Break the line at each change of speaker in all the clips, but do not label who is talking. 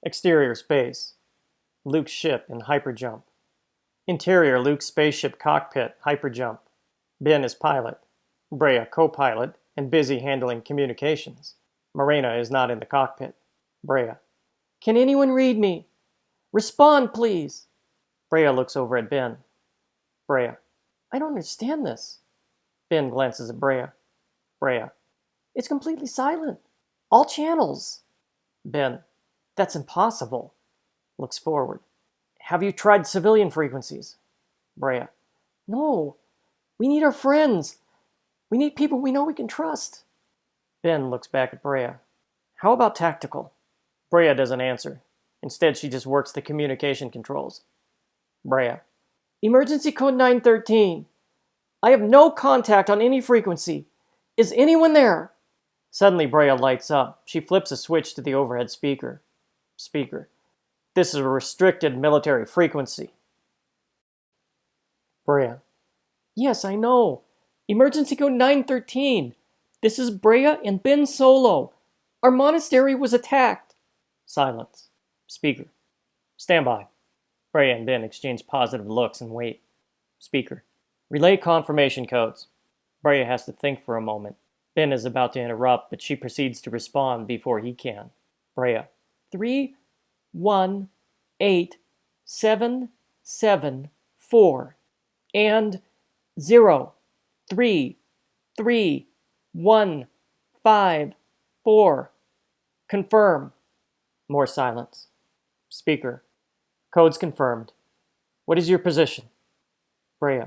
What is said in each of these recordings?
Exterior space. Luke's ship in hyperjump. Interior Luke's spaceship cockpit, hyperjump. Ben is pilot. Brea co-pilot and busy handling communications. Morena is not in the cockpit. Brea. Can anyone read me? Respond, please. Brea looks over at Ben. Brea. I don't understand this. Ben glances at Brea. Brea. It's completely silent. All channels. Ben. That's impossible. Looks forward. Have you tried civilian frequencies? Brea. No. We need our friends. We need people we know we can trust. Ben looks back at Brea. How about tactical? Brea doesn't answer. Instead, she just works the communication controls. Brea. Emergency code 913. I have no contact on any frequency. Is anyone there? Suddenly, Brea lights up. She flips a switch to the overhead speaker. Speaker. This is a restricted military frequency. Brea. Yes, I know. Emergency code 913. This is Brea and Ben Solo. Our monastery was attacked. Silence. Speaker. Stand by. Brea and Ben exchange positive looks and wait. Speaker. Relay confirmation codes. Brea has to think for a moment. Ben is about to interrupt, but she proceeds to respond before he can. Brea. 3, 1, 8, 7, 7, 4. And 0, 3, 3, 1, 5, 4. Confirm. More silence. Speaker. Codes confirmed. What is your position? Brea.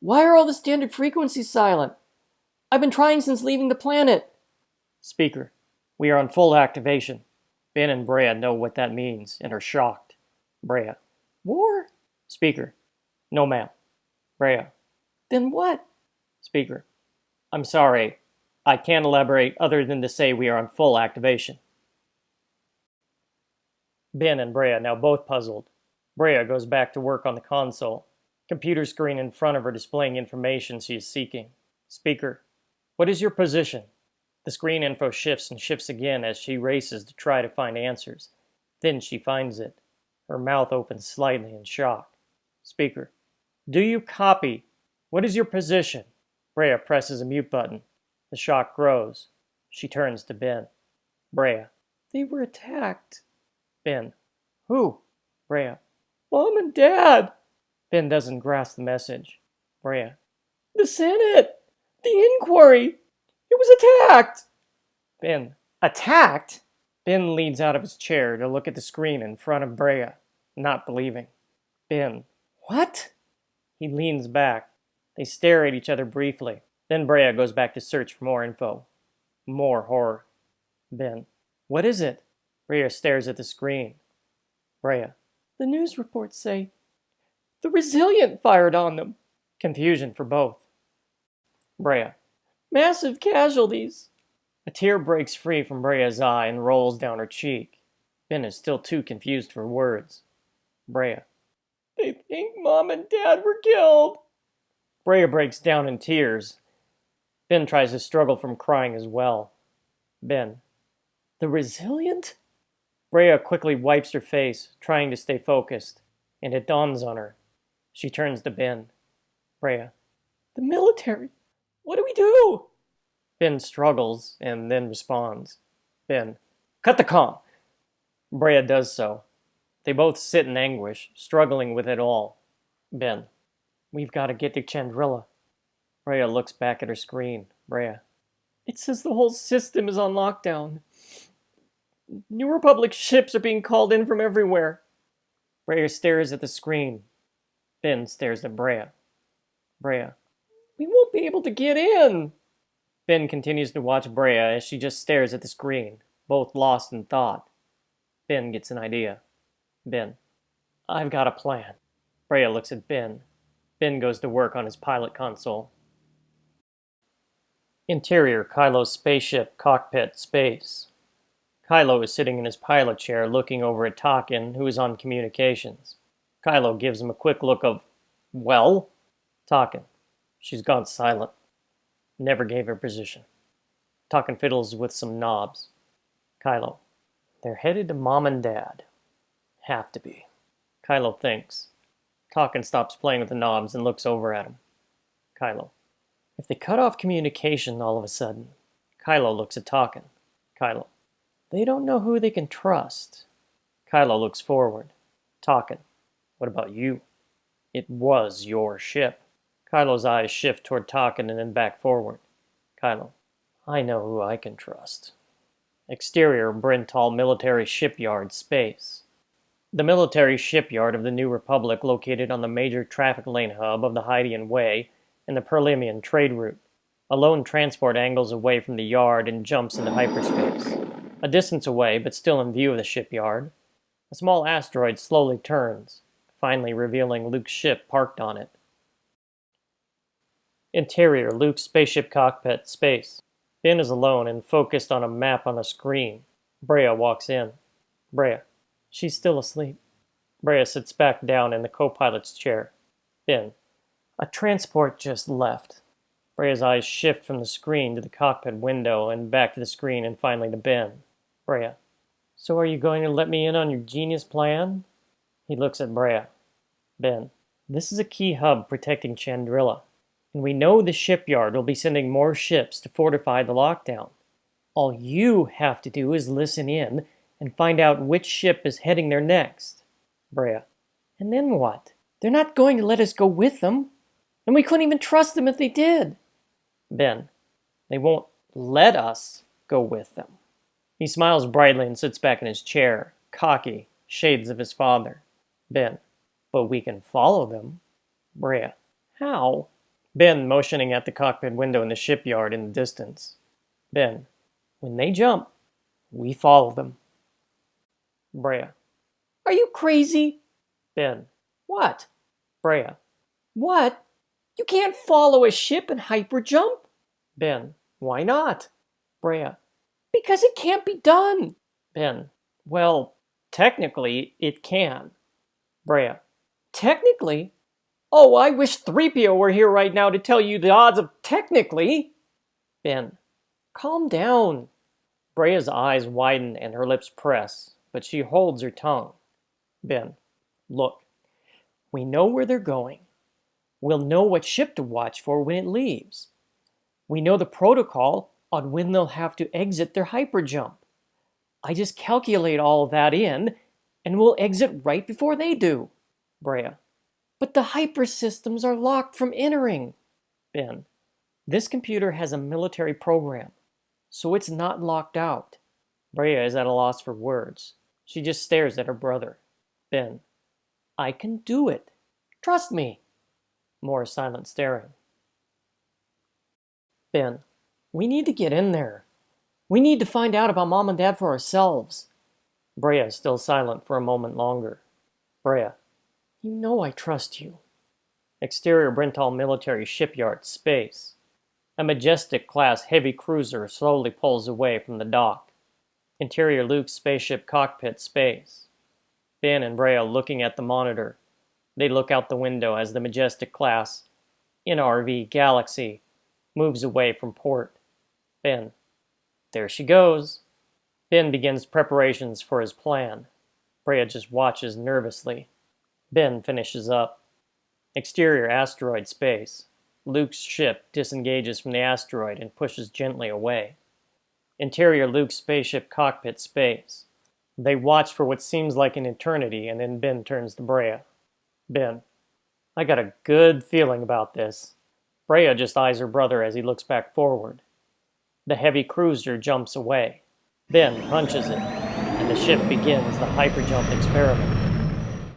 Why are all the standard frequencies silent? I've been trying since leaving the planet. Speaker. We are on full activation. Ben and Brea know what that means and are shocked. Brea. War? Speaker. No, ma'am. Brea. Then what? Speaker. I'm sorry. I can't elaborate other than to say we are on full activation. Ben and Brea now both puzzled. Brea goes back to work on the console. Computer screen in front of her displaying information she is seeking. Speaker. What is your position? The screen info shifts and shifts again as she races to try to find answers. Then she finds it. Her mouth opens slightly in shock. Speaker. Do you copy? What is your position? Brea presses a mute button. The shock grows. She turns to Ben. Brea. They were attacked. Ben. Who? Brea. Mom and Dad. Ben doesn't grasp the message. Brea. The Senate. The inquiry. It was attacked. Ben. Attacked? Ben leans out of his chair to look at the screen in front of Brea, not believing. Ben. What? He leans back. They stare at each other briefly. Then Brea goes back to search for more info. More horror. Ben. What is it? Brea stares at the screen. Brea. The news reports say the Resilient fired on them. Confusion for both. Brea. Massive casualties. A tear breaks free from Brea's eye and rolls down her cheek. Ben is still too confused for words. Brea. They think Mom and Dad were killed. Brea breaks down in tears. Ben tries to struggle from crying as well. Ben. The Resilient? Brea quickly wipes her face, trying to stay focused, and it dawns on her. She turns to Ben. Brea. The military. What do we do? Ben struggles and then responds. Ben. Cut the comm. Brea does so. They both sit in anguish, struggling with it all. Ben. We've got to get to Chandrilla. Brea looks back at her screen. Brea. It says the whole system is on lockdown. New Republic ships are being called in from everywhere. Brea stares at the screen. Ben stares at Brea. Brea. We won't be able to get in. Ben continues to watch Brea as she just stares at the screen, both lost in thought. Ben gets an idea. Ben. I've got a plan. Brea looks at Ben. Ben goes to work on his pilot console. Interior Kylo's spaceship cockpit space. Kylo is sitting in his pilot chair looking over at Tarkin, who is on communications. Kylo gives him a quick look of, well? Tarkin. She's gone silent. Never gave her position. Tarkin fiddles with some knobs. Kylo. They're headed to Mom and Dad. Have to be. Kylo thinks. Talkin stops playing with the knobs and looks over at him. Kylo. If they cut off communication all of a sudden. Kylo looks at Talkin. Kylo. They don't know who they can trust. Kylo looks forward. Talkin. What about you? It was your ship. Kylo's eyes shift toward Talkin and then back forward. Kylo. I know who I can trust. Exterior Brental Military Shipyard, space. The military shipyard of the New Republic located on the major traffic lane hub of the Hydean Way and the Perlemian trade route. A lone transport angles away from the yard and jumps into hyperspace. A distance away, but still in view of the shipyard, a small asteroid slowly turns, finally revealing Luke's ship parked on it. Interior Luke's spaceship cockpit, space. Ben is alone and focused on a map on a screen. Brea walks in. Brea. She's still asleep. Brea sits back down in the co-pilot's chair. Ben. A transport just left. Brea's eyes shift from the screen to the cockpit window and back to the screen and finally to Ben. Brea. So are you going to let me in on your genius plan? He looks at Brea. Ben. This is a key hub protecting Chandrilla, and we know the shipyard will be sending more ships to fortify the lockdown. All you have to do is listen in and find out which ship is heading there next. Brea. And then what? They're not going to let us go with them, and we couldn't even trust them if they did. Ben. They won't let us go with them. He smiles brightly and sits back in his chair, cocky, shades of his father. Ben. But we can follow them. Brea. How? Ben motioning at the cockpit window in the shipyard in the distance. Ben. When they jump, we follow them. Brea. Are you crazy? Ben. What? Brea. What? You can't follow a ship and hyperjump? Ben. Why not? Brea. Because it can't be done. Ben. Well, technically, it can. Brea. Technically? Oh, I wish 3PO were here right now to tell you the odds of technically. Ben. Calm down. Brea's eyes widen and her lips press, but she holds her tongue. Ben. Look, we know where they're going. We'll know what ship to watch for when it leaves. We know the protocol on when they'll have to exit their hyperjump. I just calculate all of that in, and we'll exit right before they do. Brea. But the hyper systems are locked from entering. Ben. This computer has a military program, so it's not locked out. Brea is at a loss for words. She just stares at her brother. Ben. I can do it. Trust me. More silent staring. Ben. We need to get in there. We need to find out about Mom and Dad for ourselves. Brea is still silent for a moment longer. Brea. You know I trust you. Exterior Brental Military Shipyard, space. A Majestic-class heavy cruiser slowly pulls away from the dock. Interior Luke's spaceship cockpit, space. Ben and Brea looking at the monitor. They look out the window as the Majestic-class NRV Galaxy moves away from port. Ben. There she goes. Ben begins preparations for his plan. Brea just watches nervously. Ben finishes up. Exterior asteroid, space. Luke's ship disengages from the asteroid and pushes gently away. Interior Luke's spaceship cockpit, space. They watch for what seems like an eternity, and then Ben turns to Brea. Ben. I got a good feeling about this. Brea just eyes her brother as he looks back forward. The heavy cruiser jumps away. Ben punches it, and the ship begins the hyperjump experiment.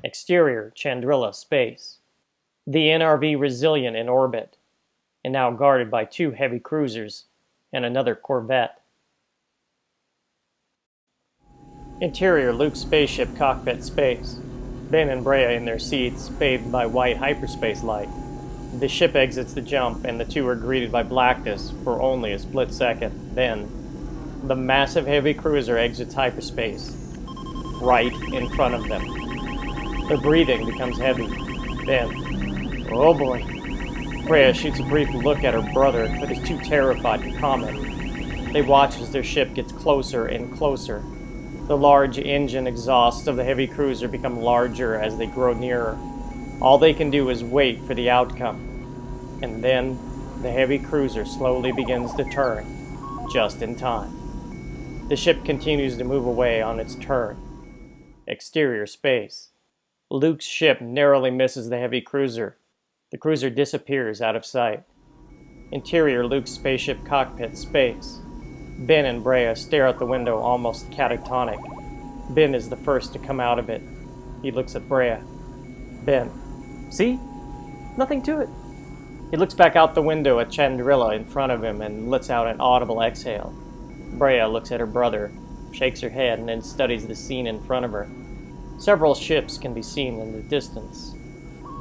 Exterior Chandrilla, space. The NRV Resilient in orbit, and now guarded by 2 heavy cruisers and another corvette. Interior Luke's spaceship cockpit, space. Ben and Brea in their seats, bathed by white hyperspace light. The ship exits the jump, and the two are greeted by blackness for only a split second. Then, the massive heavy cruiser exits hyperspace, right in front of them. Their breathing becomes heavy. Then, oh boy. Brea shoots a brief look at her brother, but is too terrified to comment. They watch as their ship gets closer and closer. The large engine exhausts of the heavy cruiser become larger as they grow nearer. All they can do is wait for the outcome. And then, the heavy cruiser slowly begins to turn, just in time. The ship continues to move away on its turn. Exterior space. Luke's ship narrowly misses the heavy cruiser. The cruiser disappears out of sight. Interior Luke's spaceship cockpit space. Ben and Brea stare out the window almost catatonic. Ben is the first to come out of it. He looks at Brea. Ben. See? Nothing to it. He looks back out the window at Chandrila in front of him and lets out an audible exhale. Brea looks at her brother, shakes her head, and then studies the scene in front of her. Several ships can be seen in the distance.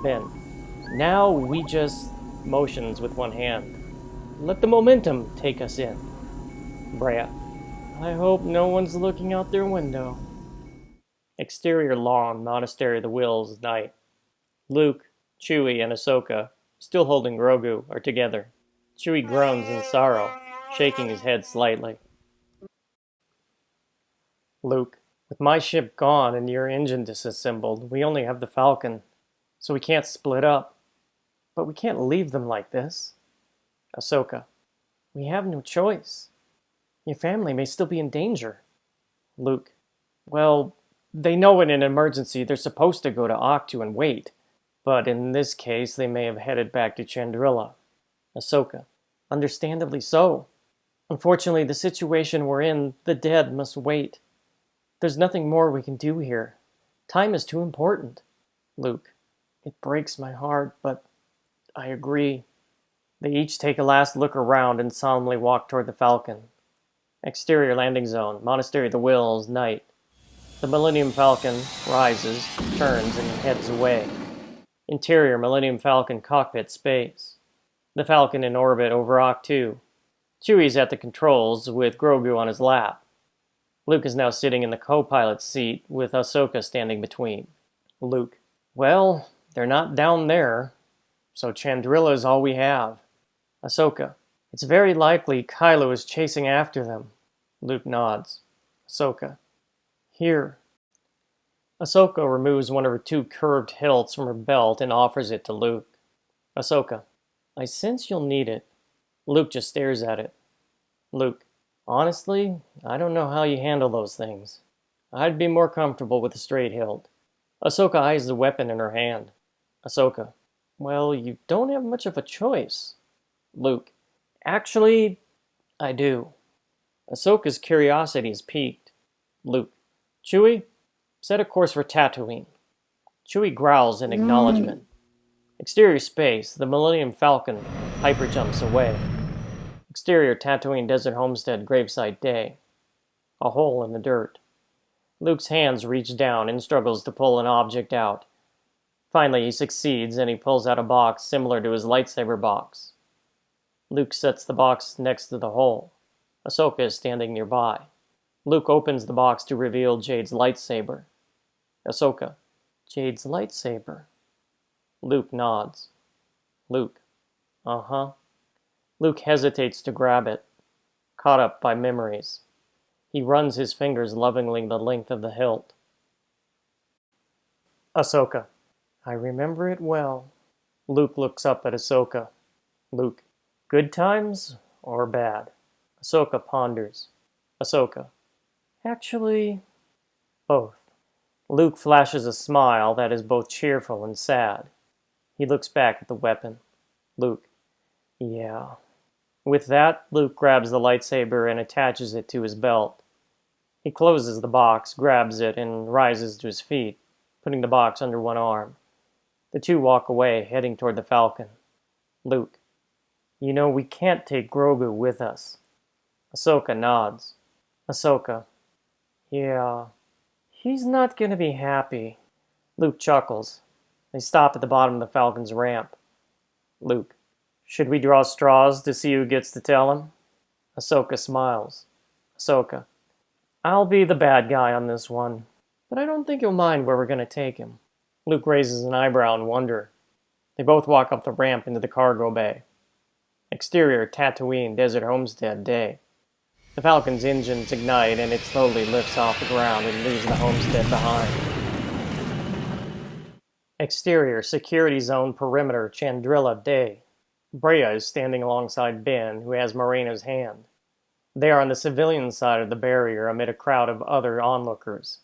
Ben. Now we just motions with one hand. Let the momentum take us in. Brea. I hope no one's looking out their window. Exterior lawn, Monastery of the Wills, night. Luke, Chewie, and Ahsoka, still holding Grogu, are together. Chewie groans in sorrow, shaking his head slightly. Luke. With my ship gone and your engine disassembled, we only have the Falcon, so we can't split up. But we can't leave them like this. Ahsoka. We have no choice. Your family may still be in danger. Luke. Well, they know in an emergency they're supposed to go to Octu and wait. But in this case, they may have headed back to Chandrila. Ahsoka. Understandably so. Unfortunately, the situation we're in, the dead must wait. There's nothing more we can do here. Time is too important. Luke. It breaks my heart, but I agree. They each take a last look around and solemnly walk toward the Falcon. Exterior landing zone, Monastery of the Wills, night. The Millennium Falcon rises, turns, and heads away. Interior Millennium Falcon cockpit space. The Falcon in orbit over Octu. Chewie's at the controls with Grogu on his lap. Luke is now sitting in the co-pilot's seat with Ahsoka standing between. Luke. Well, they're not down there, so Chandrila is all we have. Ahsoka. It's very likely Kylo is chasing after them. Luke nods. Ahsoka. Here. Ahsoka removes one of her two curved hilts from her belt and offers it to Luke. Ahsoka. I sense you'll need it. Luke just stares at it. Luke. Honestly, I don't know how you handle those things. I'd be more comfortable with a straight hilt. Ahsoka eyes the weapon in her hand. Ahsoka. Well, you don't have much of a choice. Luke. Actually, I do. Ahsoka's curiosity is piqued. Luke. Chewie, set a course for Tatooine. Chewie growls in acknowledgement. Exterior space, the Millennium Falcon hyperjumps away. Exterior Tatooine Desert Homestead gravesite day. A hole in the dirt. Luke's hands reach down and struggles to pull an object out. Finally, he succeeds and he pulls out a box similar to his lightsaber box. Luke sets the box next to the hole. Ahsoka is standing nearby. Luke opens the box to reveal Jade's lightsaber. Ahsoka. Jade's lightsaber. Luke nods. Luke. Uh-huh. Luke hesitates to grab it, caught up by memories. He runs his fingers lovingly the length of the hilt. Ahsoka. I remember it well. Luke looks up at Ahsoka. Luke. Good times or bad? Ahsoka ponders. Ahsoka. Actually, both. Luke flashes a smile that is both cheerful and sad. He looks back at the weapon. Luke. Yeah. With that, Luke grabs the lightsaber and attaches it to his belt. He closes the box, grabs it, and rises to his feet, putting the box under one arm. The two walk away, heading toward the Falcon. Luke. You know, we can't take Grogu with us. Ahsoka nods. Ahsoka. Yeah. He's not gonna be happy. Luke chuckles. They stop at the bottom of the Falcon's ramp. Luke. Should we draw straws to see who gets to tell him? Ahsoka smiles. Ahsoka. I'll be the bad guy on this one, but I don't think he'll mind where we're going to take him. Luke raises an eyebrow in wonder. They both walk up the ramp into the cargo bay. Exterior Tatooine Desert Homestead day. The Falcon's engines ignite and it slowly lifts off the ground and leaves the homestead behind. Exterior, security zone perimeter, Chandrilla Day. Brea is standing alongside Ben, who has Morena's hand. They are on the civilian side of the barrier amid a crowd of other onlookers,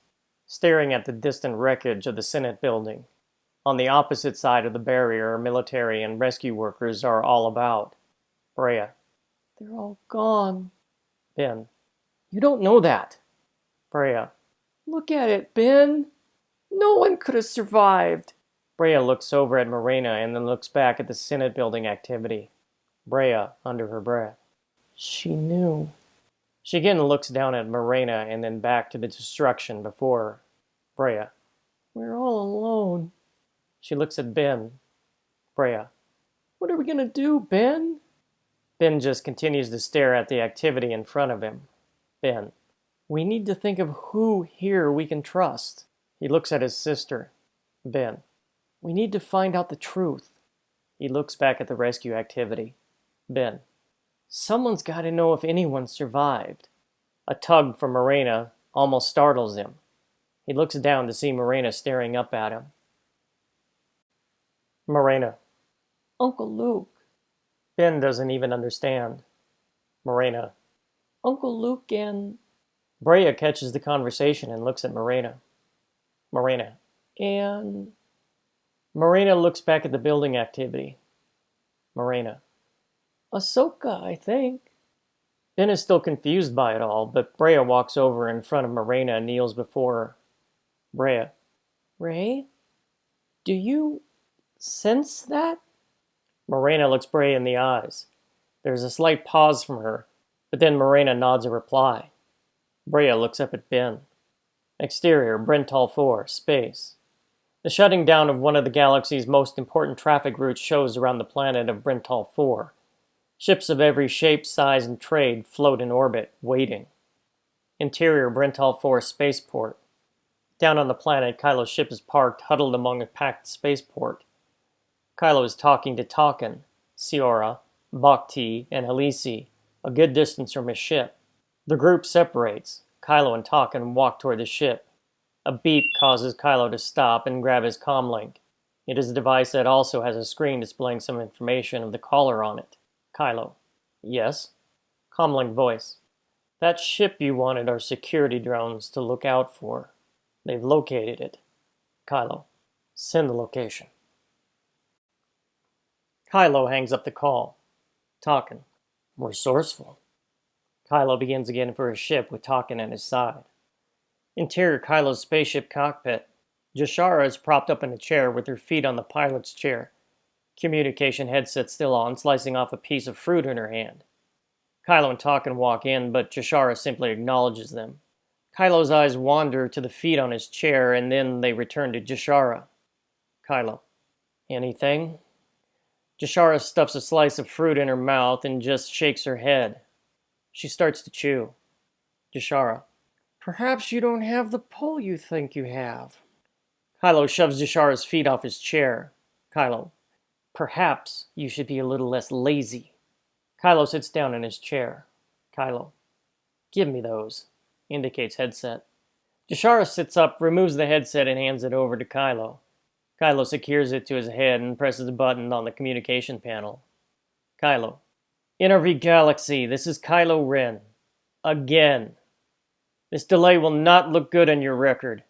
staring at the distant wreckage of the Senate building. On the opposite side of the barrier, military and rescue workers are all about. Brea. They're all gone. Ben. You don't know that. Brea. Look at it, Ben. No one could have survived. Brea looks over at Morena and then looks back at the Senate building activity. Brea, under her breath. She knew. She again looks down at Morena and then back to the destruction before her. Brea. We're all alone. She looks at Ben. Brea. What are we going to do, Ben? Ben just continues to stare at the activity in front of him. Ben. We need to think of who here we can trust. He looks at his sister. Ben. We need to find out the truth. He looks back at the rescue activity. Ben. Someone's got to know if anyone survived. A tug from Morena almost startles him. He looks down to see Morena staring up at him. Morena. Uncle Luke. Ben doesn't even understand. Morena. Uncle Luke and... Brea catches the conversation and looks at Morena. Morena. And... Morena looks back at the building activity. Morena. Ahsoka, I think. Ben is still confused by it all, but Brea walks over in front of Morena and kneels before her. Brea. Ray? Do you sense that? Morena looks Brea in the eyes. There's a slight pause from her, but then Morena nods a reply. Brea looks up at Ben. Exterior, Brental 4, space. The shutting down of one of the galaxy's most important traffic routes shows around the planet of Brental 4. Ships of every shape, size, and trade float in orbit, waiting. Interior, Brental 4 spaceport. Down on the planet, Kylo's ship is parked, huddled among a packed spaceport. Kylo is talking to Tarkin, Ciora, Bhakti, and Halisi, a good distance from his ship. The group separates. Kylo and Tarkin walk toward the ship. A beep causes Kylo to stop and grab his comlink. It is a device that also has a screen displaying some information of the caller on it. Kylo. Yes? Comlink voice. That ship you wanted our security drones to look out for. They've located it. Kylo. Send the location. Kylo hangs up the call. Tarkin. Resourceful. Kylo begins again for his ship with Tarkin at his side. Interior Kylo's spaceship cockpit. Jashara is propped up in a chair with her feet on the pilot's chair. Communication headset still on, slicing off a piece of fruit in her hand. Kylo and Tarkin walk in, but Jashara simply acknowledges them. Kylo's eyes wander to the feet on his chair, and then they return to Jashara. Kylo. Anything? Jashara stuffs a slice of fruit in her mouth and just shakes her head. She starts to chew. Jashara. Perhaps you don't have the pull you think you have. Kylo shoves Jashara's feet off his chair. Kylo. Perhaps you should be a little less lazy. Kylo sits down in his chair. Kylo. Give me those. Indicates headset. Jashara sits up, removes the headset, and hands it over to Kylo. Kylo secures it to his head and presses a button on the communication panel. Kylo. NRV Galaxy, this is Kylo Ren. Again. This delay will not look good on your record.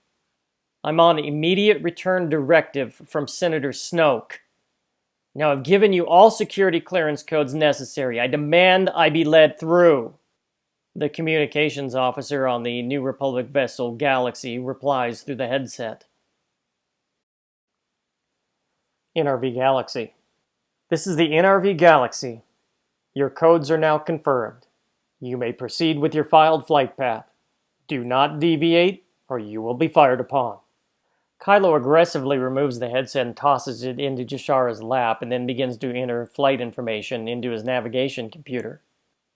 I'm on immediate return directive from Senator Snoke. Now I've given you all security clearance codes necessary. I demand I be led through. The communications officer on the New Republic vessel Galaxy replies through the headset. NRV Galaxy. This is the NRV Galaxy. Your codes are now confirmed. You may proceed with your filed flight path. Do not deviate, or you will be fired upon. Kylo aggressively removes the headset and tosses it into Jashara's lap, and then begins to enter flight information into his navigation computer.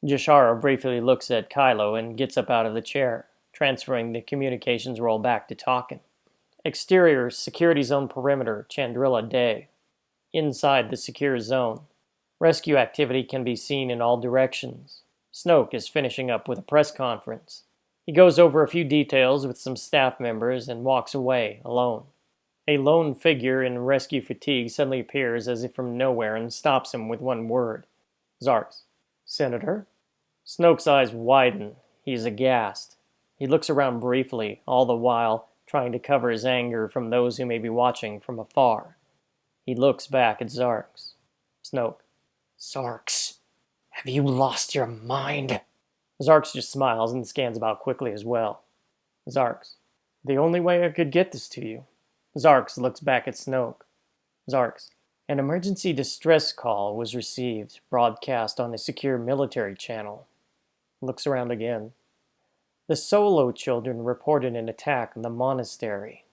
Jashara briefly looks at Kylo and gets up out of the chair, transferring the communications role back to Tarkin. Exterior security zone perimeter, Chandrilla Day. Inside the secure zone, rescue activity can be seen in all directions. Snoke is finishing up with a press conference. He goes over a few details with some staff members and walks away, alone. A lone figure in rescue fatigue suddenly appears as if from nowhere and stops him with one word. Zarks. Senator? Snoke's eyes widen. He is aghast. He looks around briefly, all the while trying to cover his anger from those who may be watching from afar. He looks back at Zarks. Snoke. Zarks, have you lost your mind? Zarks just smiles and scans about quickly as well. Zarks. The only way I could get this to you. Zarks looks back at Snoke. Zarks. An emergency distress call was received, broadcast on a secure military channel. Looks around again. The Solo children reported an attack on the monastery.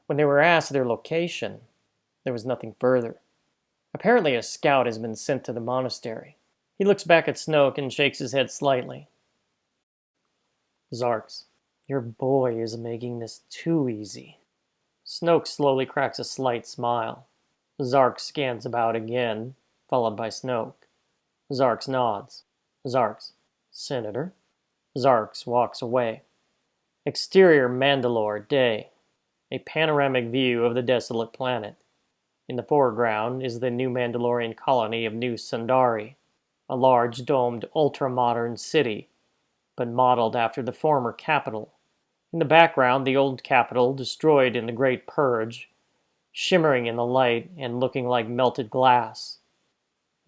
When they were asked their location, there was nothing further. Apparently a scout has been sent to the monastery. He looks back at Snoke and shakes his head slightly. Zarks. Your boy is making this too easy. Snoke slowly cracks a slight smile. Zarks scans about again, followed by Snoke. Zarks nods. Zarks. Senator? Zarks walks away. Exterior Mandalore, day. A panoramic view of the desolate planet. In the foreground is the new Mandalorian colony of New Sundari, a large domed ultra-modern city, but modeled after the former capital. In the background, the old capital destroyed in the Great Purge, shimmering in the light and looking like melted glass.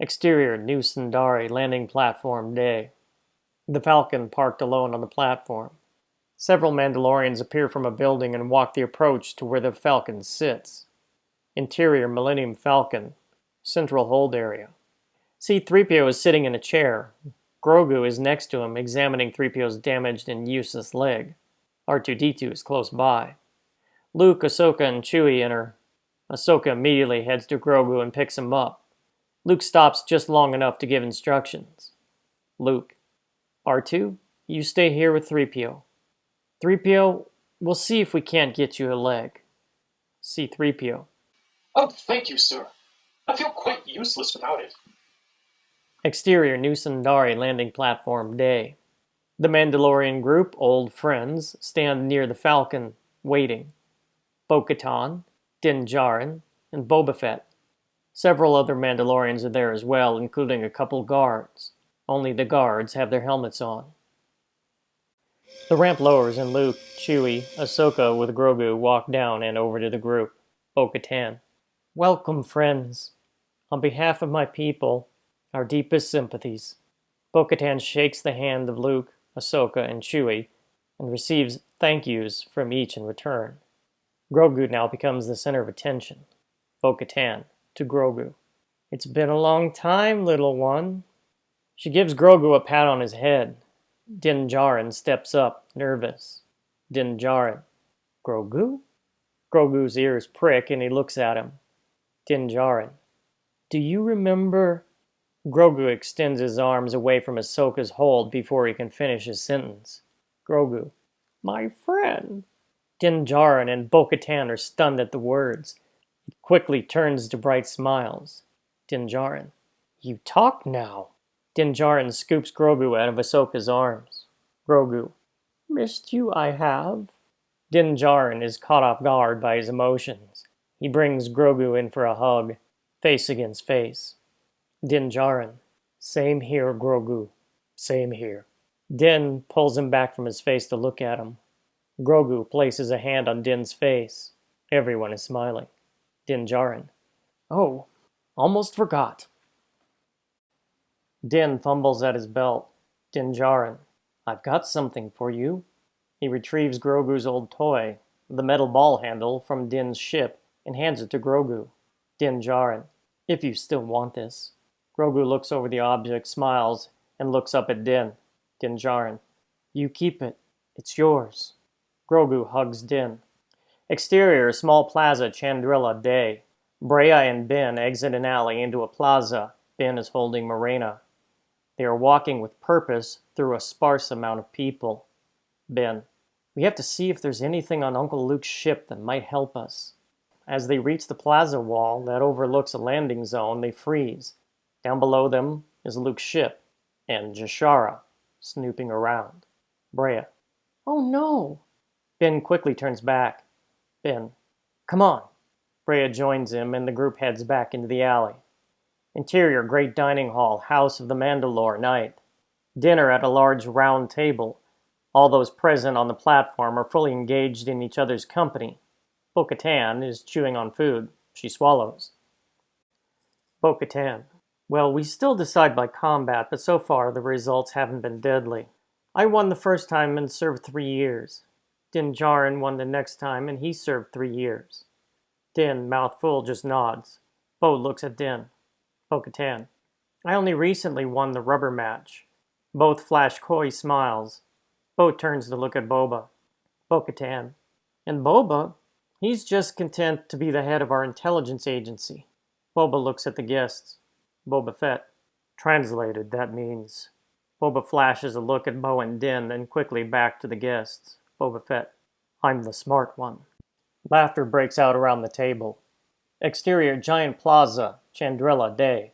Exterior New Sundari landing platform, day. The Falcon parked alone on the platform. Several Mandalorians appear from a building and walk the approach to where the Falcon sits. Interior Millennium Falcon, central hold area. C-3PO is sitting in a chair. Grogu is next to him, examining 3PO's damaged and useless leg. R2-D2 is close by. Luke, Ahsoka, and Chewie enter. Ahsoka immediately heads to Grogu and picks him up. Luke stops just long enough to give instructions. Luke. R2, you stay here with 3PO. 3PO, we'll see if we can't get you a leg. C-3PO.
Oh, thank you, sir. I feel quite useless without it.
Exterior New Sundari landing platform, day. The Mandalorian group, old friends, stand near the Falcon, waiting. Bo-Katan, Din Djarin, and Boba Fett. Several other Mandalorians are there as well, including a couple guards. Only the guards have their helmets on. The ramp lowers and Luke, Chewie, Ahsoka with Grogu walk down and over to the group. Bo-Katan. Welcome, friends. On behalf of my people, our deepest sympathies. Bo-Katan shakes the hand of Luke, Ahsoka, and Chewie, and receives thank yous from each in return. Grogu now becomes the center of attention. Bo-Katan to Grogu. It's been a long time, little one. She gives Grogu a pat on his head. Din Djarin steps up, nervous. Din Djarin. Grogu? Grogu's ears prick and he looks at him. Din Djarin. Do you remember... Grogu extends his arms away from Ahsoka's hold before he can finish his sentence. Grogu. My friend. Din Djarin and Bo-Katan are stunned at the words. He quickly turns to bright smiles. Din Djarin. You talk now. Din Djarin scoops Grogu out of Ahsoka's arms. Grogu. Missed you, I have. Din Djarin is caught off guard by his emotions. He brings Grogu in for a hug, face against face. Din Djarin. Same here, Grogu. Same here. Din pulls him back from his face to look at him. Grogu places a hand on Din's face. Everyone is smiling. Din Djarin. Oh, almost forgot. Din fumbles at his belt. Din Djarin. I've got something for you. He retrieves Grogu's old toy, the metal ball handle from Din's ship, and hands it to Grogu. Din Djarin. If you still want this. Grogu looks over the object, smiles, and looks up at Din. Din Djarin. You keep it. It's yours. Grogu hugs Din. Exterior, small plaza, Chandrilla, day. Breya and Ben exit an alley into a plaza. Ben is holding Morena. They are walking with purpose through a sparse amount of people. Ben. We have to see if there's anything on Uncle Luke's ship that might help us. As they reach the plaza wall that overlooks a landing zone, they freeze. Down below them is Luke's ship, and Jashara. snooping around. Brea. Oh no! Ben quickly turns back. Ben. Come on. Brea joins him and the group heads back into the alley. Interior great dining hall, House of the Mandalore, night. Dinner at a large round table. All those present on the platform are fully engaged in each other's company. Bo-Katan is chewing on food. She swallows. Bo-Katan. Well, we still decide by combat, but so far the results haven't been deadly. I won the first time and served 3 years. Din Djarin won the next time and he served 3 years. Din, mouth full, just nods. Bo looks at Din. Bo-Katan. I only recently won the rubber match. Both flash coy smiles. Bo turns to look at Boba. Bo-Katan. And Boba, he's just content to be the head of our intelligence agency. Boba looks at the guests. Boba Fett. Translated, that means. Boba flashes a look at Bo and Din, then quickly back to the guests. Boba Fett. I'm the smart one. Laughter breaks out around the table. Exterior giant plaza, Chandrilla Day.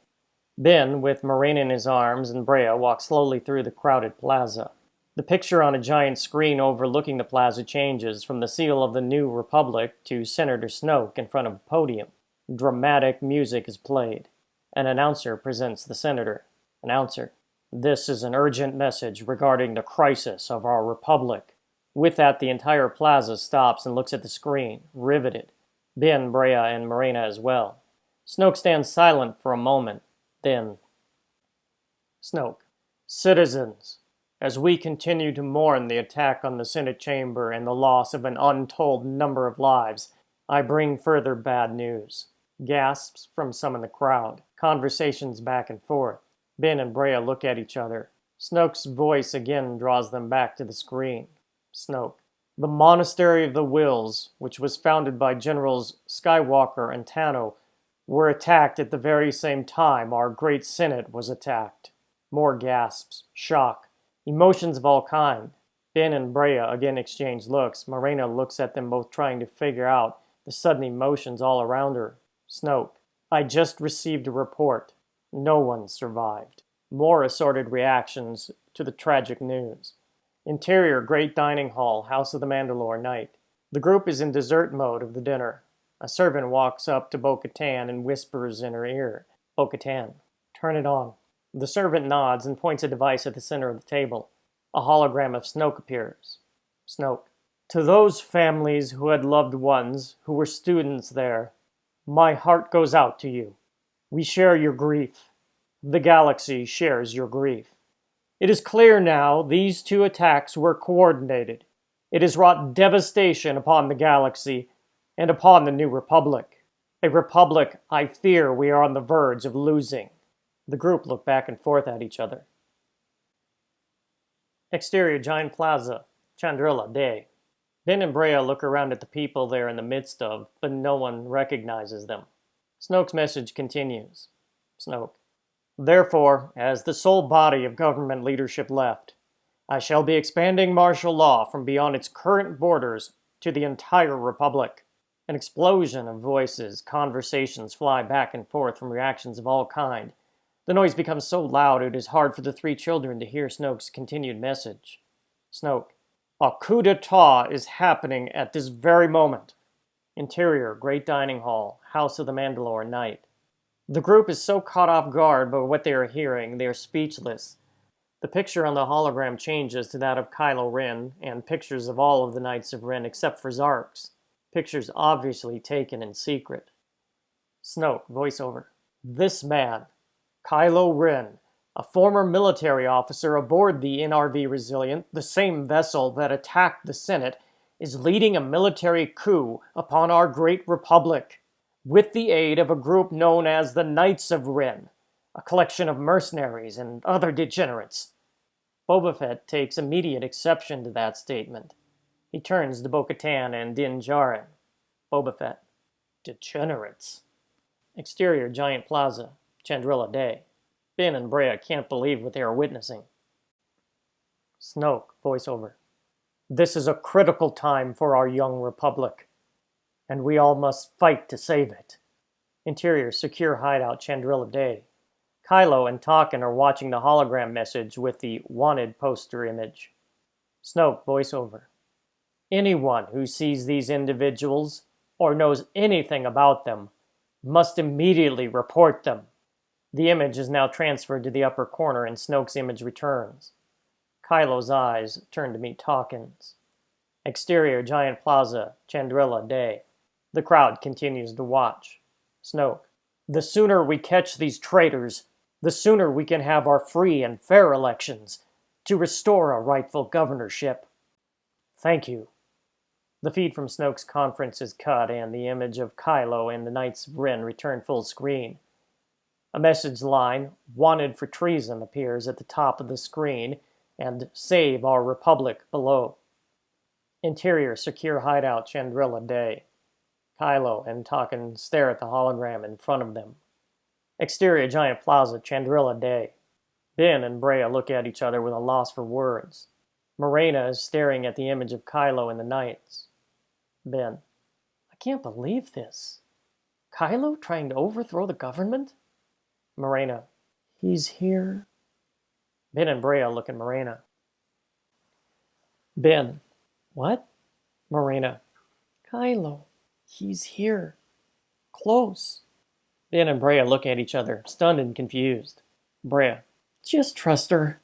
Ben, with Marine in his arms, and Brea walk slowly through the crowded plaza. The picture on a giant screen overlooking the plaza changes from the seal of the New Republic to Senator Snoke in front of a podium. Dramatic music is played. An announcer presents the senator. Announcer. This is an urgent message regarding the crisis of our republic. With that, the entire plaza stops and looks at the screen, riveted. Ben, Brea, and Marina as well. Snoke stands silent for a moment. Then, Snoke. Citizens, as we continue to mourn the attack on the Senate chamber and the loss of an untold number of lives, I bring further bad news. Gasps from some in the crowd. Conversations back and forth. Ben and Brea look at each other. Snoke's voice again draws them back to the screen. Snoke. The Monastery of the Wills, which was founded by Generals Skywalker and Tano, were attacked at the very same time our great Senate was attacked. More gasps, shock, emotions of all kind. Ben and Brea again exchange looks. Marina looks at them both trying to figure out the sudden emotions all around her. Snoke. I just received a report. No one survived. More assorted reactions to the tragic news. Interior great dining hall, House of the Mandalore, night. The group is in dessert mode of the dinner. A servant walks up to Bo-Katan and whispers in her ear. Bo-Katan. Turn it on. The servant nods and points a device at the center of the table. A hologram of Snoke appears. Snoke. To those families who had loved ones who were students there, my heart goes out to you. We share your grief. The galaxy shares your grief. It is clear now these two attacks were coordinated. It has wrought devastation upon the galaxy and upon the New Republic. A republic I fear we are on the verge of losing. The group look back and forth at each other. Exterior giant plaza, Chandrilla Day. Ben and Brea look around at the people they're in the midst of, but no one recognizes them. Snoke's message continues. Snoke. Therefore, as the sole body of government leadership left, I shall be expanding martial law from beyond its current borders to the entire Republic. An explosion of voices, conversations fly back and forth from reactions of all kind. The noise becomes so loud it is hard for the 3 children to hear Snoke's continued message. Snoke. A coup d'etat is happening at this very moment. Interior, great dining hall, House of the Mandalore, night. The group is so caught off guard by what they are hearing, they are speechless. The picture on the hologram changes to that of Kylo Ren, and pictures of all of the Knights of Ren except for Zark's. Pictures obviously taken in secret. Snoke, voiceover. This man, Kylo Ren, a former military officer aboard the NRV Resilient, the same vessel that attacked the Senate, is leading a military coup upon our great republic, with the aid of a group known as the Knights of Ren, a collection of mercenaries and other degenerates. Boba Fett takes immediate exception to that statement. He turns to Bo-Katan and Din Djarin. Boba Fett. Degenerates. Exterior giant plaza, Chandrilla Day. Ben and Brea can't believe what they are witnessing. Snoke, voiceover. This is a critical time for our young republic, and we all must fight to save it. Interior secure hideout, Chandrilla Day. Kylo and Tarkin are watching the hologram message with the wanted poster image. Snoke voiceover. Anyone who sees these individuals or knows anything about them must immediately report them. The image is now transferred to the upper corner and Snoke's image returns. Kylo's eyes turn to meet Tarkin's. Exterior Giant Plaza, Chandrila Day. The crowd continues to watch. Snoke. The sooner we catch these traitors, the sooner we can have our free and fair elections to restore a rightful governorship. Thank you. The feed from Snoke's conference is cut and the image of Kylo and the Knights of Ren return full screen. A message line, wanted for treason, appears at the top of the screen and save our republic below. Interior secure hideout Chandrila Day. Kylo and Tarkin stare at the hologram in front of them. Exterior Giant Plaza Chandrila Day. Ben and Brea look at each other with a loss for words. Morena is staring at the image of Kylo and the Knights. Ben. I can't believe this. Kylo trying to overthrow the government? Morena. He's here. Ben and Brea look at Morena. Ben. What? Morena. Kylo. He's here. Close. Ben and Brea look at each other, stunned and confused. Brea. Just trust her.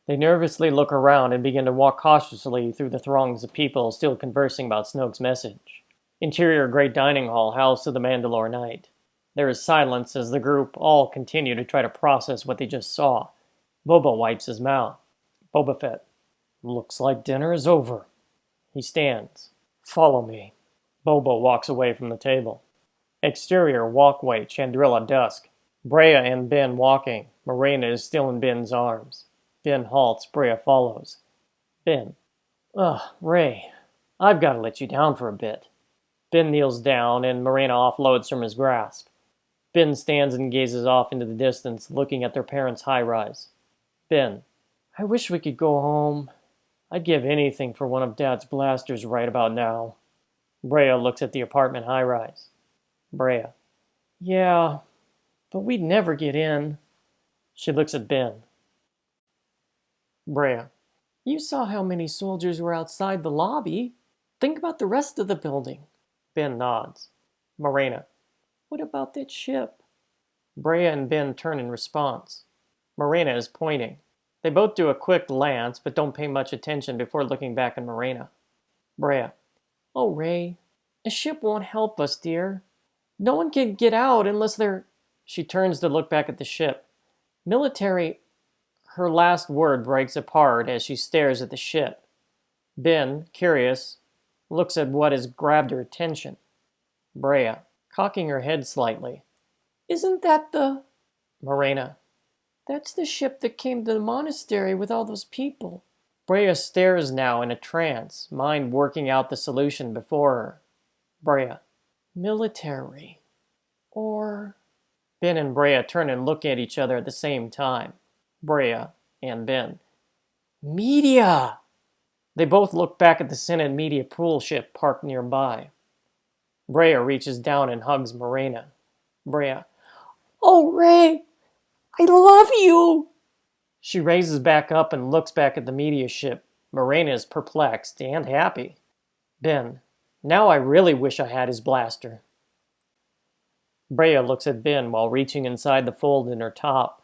They nervously look around and begin to walk cautiously through the throngs of people still conversing about Snoke's message. Interior Great Dining Hall, House of the Mandalore Knight. There is silence as the group all continue to try to process what they just saw. Boba wipes his mouth. Boba Fett. Looks like dinner is over. He stands. Follow me. Boba walks away from the table. Exterior walkway, Chandrila dusk. Brea and Ben walking. Morena is still in Ben's arms. Ben halts. Brea follows. Ben. Ugh, Rey. I've got to let you down for a bit. Ben kneels down and Morena offloads from his grasp. Ben stands and gazes off into the distance, looking at their parents' high-rise. Ben. I wish we could go home. I'd give anything for one of Dad's blasters right about now. Brea looks at the apartment high-rise. Brea. Yeah, but we'd never get in. She looks at Ben. Brea. You saw how many soldiers were outside the lobby. Think about the rest of the building. Ben nods. Morena. What about that ship? Brea and Ben turn in response. Morena is pointing. They both do a quick glance, but don't pay much attention before looking back at Morena. Brea. Oh, Rey. A ship won't help us, dear. No one can get out unless they're... She turns to look back at the ship. Military... Her last word breaks apart as she stares at the ship. Ben, curious, looks at what has grabbed her attention. Brea, cocking her head slightly. Isn't that the... Morena. That's the ship that came to the monastery with all those people. Brea stares now in a trance, mind working out the solution before her. Brea. Military. Or... Ben and Brea turn and look at each other at the same time. Brea and Ben. Media! They both look back at the Senate media pool ship parked nearby. Brea reaches down and hugs Morena. Brea. Oh, Rey! I love you! She raises back up and looks back at the media ship. Morena is perplexed and happy. Ben. Now I really wish I had his blaster. Brea looks at Ben while reaching inside the fold in her top.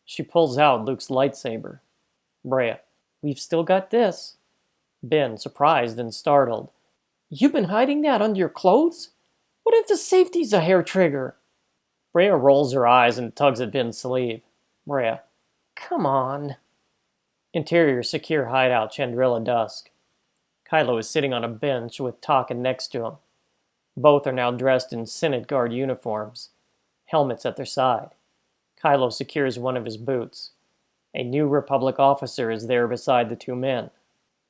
She pulls out Luke's lightsaber. Brea. We've still got this. Ben, surprised and startled. You've been hiding that under your clothes? What if the safety's a hair trigger? Brea rolls her eyes and tugs at Ben's sleeve. Brea. Come on. Interior secure hideout, Chandrila dusk. Kylo is sitting on a bench with Tarkin next to him. Both are now dressed in Senate Guard uniforms, helmets at their side. Kylo secures one of his boots. A New Republic officer is there beside the two men.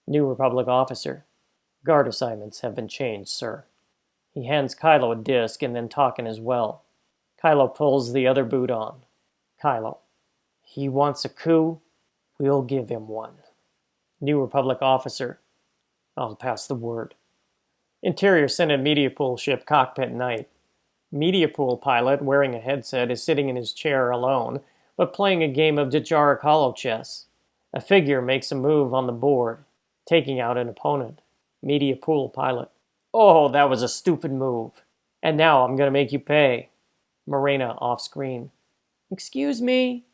New Republic officer. Guard assignments have been changed, sir. He hands Kylo a disc and then Tarkin as well. Kylo pulls the other boot on. Kylo. He wants a coup. We'll give him one. New Republic officer. I'll pass the word. Interior Senate media pool ship cockpit night. Media pool pilot wearing a headset is sitting in his chair alone, but playing a game of Dejaric Hollow Chess. A figure makes a move on the board, taking out an opponent. Media pool pilot. Oh, that was a stupid move. And now I'm gonna make you pay. Morena off screen. Excuse me?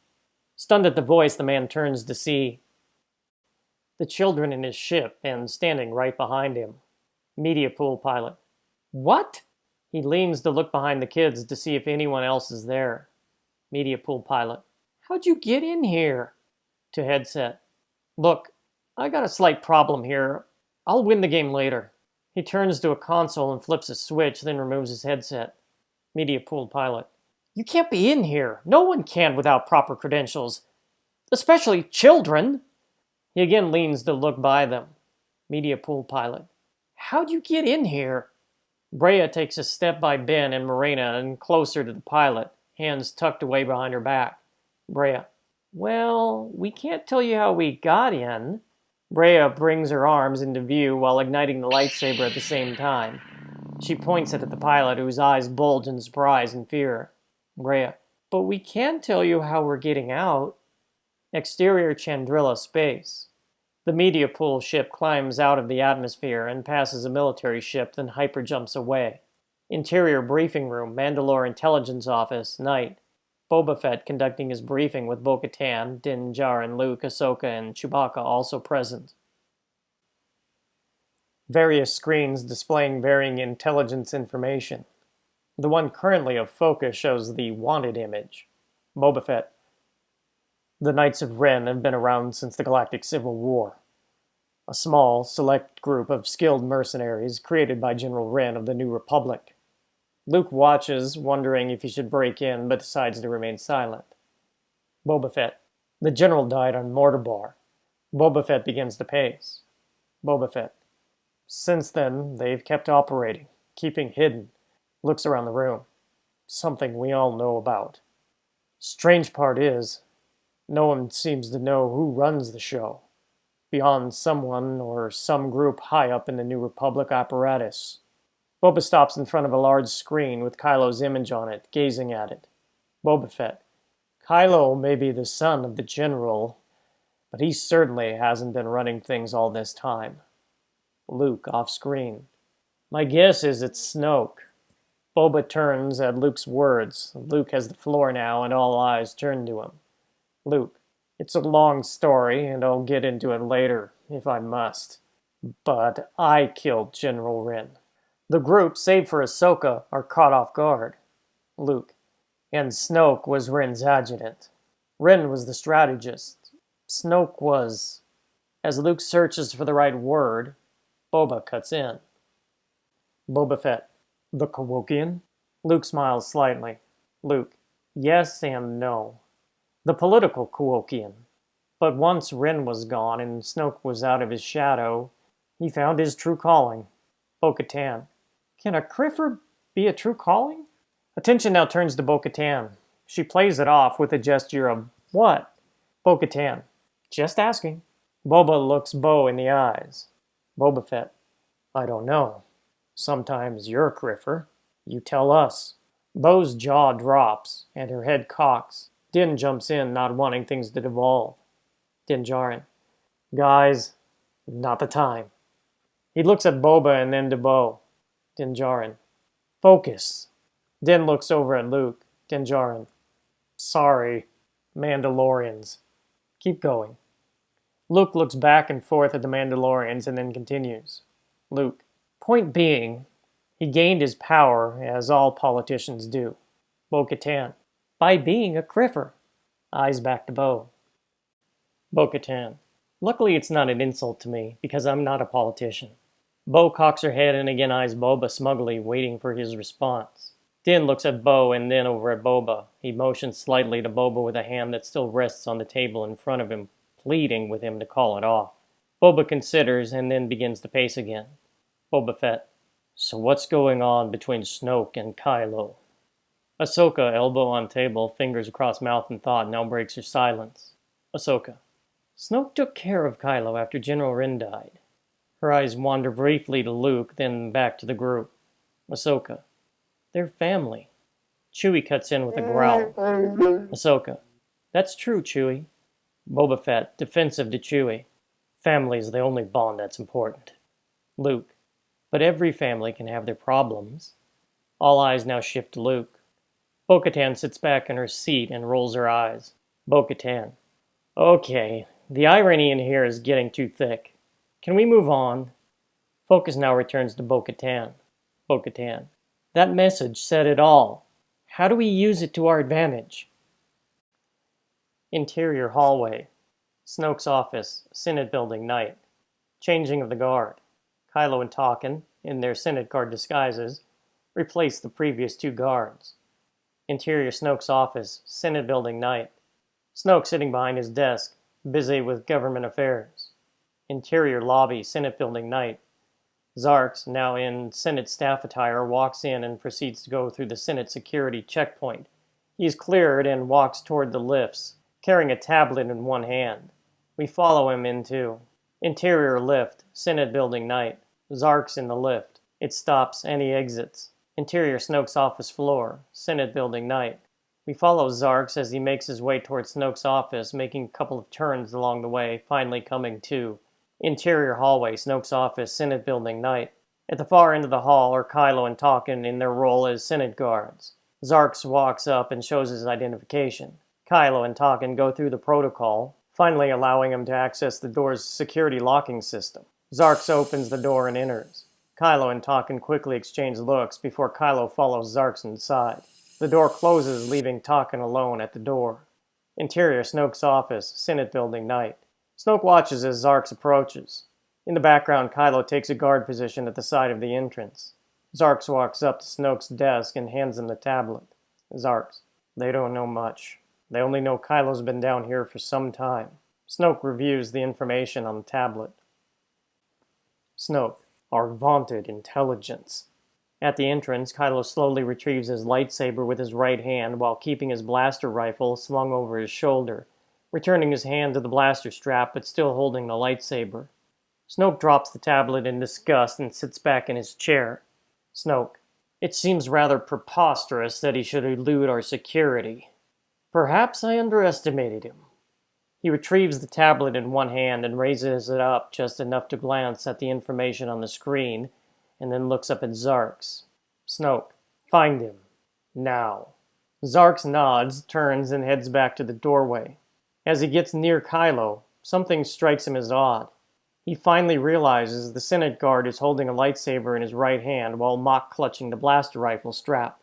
Stunned at the voice, the man turns to see the children in his ship and standing right behind him. Media pool pilot. What? He leans to look behind the kids to see if anyone else is there. Media pool pilot. How'd you get in here? To headset. Look, I got a slight problem here. I'll win the game later. He turns to a console and flips a switch, then removes his headset. Media pool pilot. You can't be in here. No one can without proper credentials. Especially children. He again leans to look by them. Media pool pilot. How'd you get in here? Brea takes a step by Ben and Morena and closer to the pilot, hands tucked away behind her back. Brea. Well, we can't tell you how we got in. Brea brings her arms into view while igniting the lightsaber at the same time. She points it at the pilot, whose eyes bulge in surprise and fear. Brea. But we can tell you how we're getting out. Exterior Chandrilla space. The media pool ship climbs out of the atmosphere and passes a military ship, then hyperjumps away. Interior briefing room, Mandalore intelligence office, night. Boba Fett conducting his briefing with bo-katan, Din Djarin, Luke, Ahsoka, and Chewbacca also present. Various screens displaying varying intelligence information. The one currently of focus shows the wanted image. Boba Fett. The Knights of Ren have been around since the Galactic Civil War. A small, select group of skilled mercenaries created by General Ren of the New Republic. Luke watches, wondering if he should break in, but decides to remain silent. Boba Fett. The General died on Mortarbar. Boba Fett begins to pace. Boba Fett. Since then, they've kept operating, keeping hidden. Looks around the room. Something we all know about. Strange part is, no one seems to know who runs the show, beyond someone or some group high up in the New Republic apparatus. Boba stops in front of a large screen with Kylo's image on it, gazing at it. Boba Fett. Kylo may be the son of the General, but he certainly hasn't been running things all this time. Luke off screen. My guess is it's Snoke. Boba turns at Luke's words. Luke has the floor now and all eyes turn to him. Luke. It's a long story and I'll get into it later, if I must. But I killed General Ren. The group, save for Ahsoka, are caught off guard. Luke. And Snoke was Ren's adjutant. Ren was the strategist. Snoke was... As Luke searches for the right word, Boba cuts in. Boba Fett. The Kowokian? Luke smiles slightly. Luke. Yes and no. The political Kowokian. But once Ren was gone and Snoke was out of his shadow, he found his true calling. Bo-katan. Can a Criffer be a true calling? Attention now turns to Bo-katan. She plays it off with a gesture of, what? Bo-katan. Just asking. Boba looks Bo in the eyes. Boba Fett. I don't know. Sometimes you're a Criffer. You tell us. Bo's jaw drops, and her head cocks. Din jumps in, not wanting things to devolve. Din Djarin. Guys, not the time. He looks at Boba and then to Bo. Din Djarin. Focus. Din looks over at Luke. Din Djarin. Sorry. Mandalorians. Keep going. Luke looks back and forth at the Mandalorians and then continues. Luke. Point being, he gained his power, as all politicians do. Bo-katan. By being a Criffer. Eyes back to Bo. Bo-katan. Luckily it's not an insult to me, because I'm not a politician. Bo cocks her head and again eyes Boba smugly, waiting for his response. Din looks at Bo and then over at Boba. He motions slightly to Boba with a hand that still rests on the table in front of him, pleading with him to call it off. Boba considers and then begins to pace again. Boba Fett. So what's going on between Snoke and Kylo? Ahsoka, elbow on table, fingers across mouth and thought, now breaks her silence. Ahsoka. Snoke took care of Kylo after General Ren died. Her eyes wander briefly to Luke, then back to the group. Ahsoka. They're family. Chewie cuts in with a growl. Ahsoka. That's true, Chewie. Boba Fett, defensive to Chewie. Family's the only bond that's important. Luke. But every family can have their problems. All eyes now shift to Luke. Bo-Katan sits back in her seat and rolls her eyes. Bo-Katan. Okay, the irony in here is getting too thick. Can we move on? Focus now returns to Bo-Katan. Bo-Katan. That message said it all. How do we use it to our advantage? Interior hallway. Snoke's office, Senate building, night. Changing of the guard. Kylo and Tarkin, in their Senate guard disguises, replace the previous two guards. Interior Snoke's office, Senate building, night. Snoke sitting behind his desk, busy with government affairs. Interior lobby, Senate building, night. Zarks, now in Senate staff attire, walks in and proceeds to go through the Senate security checkpoint. He is cleared and walks toward the lifts, carrying a tablet in one hand. We follow him into interior lift, Senate building, night. Zark's in the lift. It stops and he exits. Interior Snoke's office floor, Senate building, night. We follow Zarks as he makes his way toward Snoke's office, making a couple of turns along the way, finally coming to interior hallway, Snoke's office, Senate building, night. At the far end of the hall are Kylo and Tarkin in their role as Senate guards. Zarks walks up and shows his identification. Kylo and Tarkin go through the protocol, finally allowing him to access the door's security locking system. Zarks opens the door and enters. Kylo and Tarkin quickly exchange looks before Kylo follows Zarks inside. The door closes, leaving Tarkin alone at the door. Interior Snoke's office, Senate building, night. Snoke watches as Zarks approaches. In the background, Kylo takes a guard position at the side of the entrance. Zarks walks up to Snoke's desk and hands him the tablet. Zarks. They don't know much. They only know Kylo's been down here for some time. Snoke reviews the information on the tablet. Snoke. Our vaunted intelligence. At the entrance, Kylo slowly retrieves his lightsaber with his right hand while keeping his blaster rifle slung over his shoulder, returning his hand to the blaster strap but still holding the lightsaber. Snoke drops the tablet in disgust and sits back in his chair. Snoke. It seems rather preposterous that he should elude our security. Perhaps I underestimated him. He retrieves the tablet in one hand and raises it up just enough to glance at the information on the screen, and then looks up at Zarks. Snoke. Find him. Now. Zarks nods, turns, and heads back to the doorway. As he gets near Kylo, something strikes him as odd. He finally realizes the Senate guard is holding a lightsaber in his right hand while mock clutching the blaster rifle strap.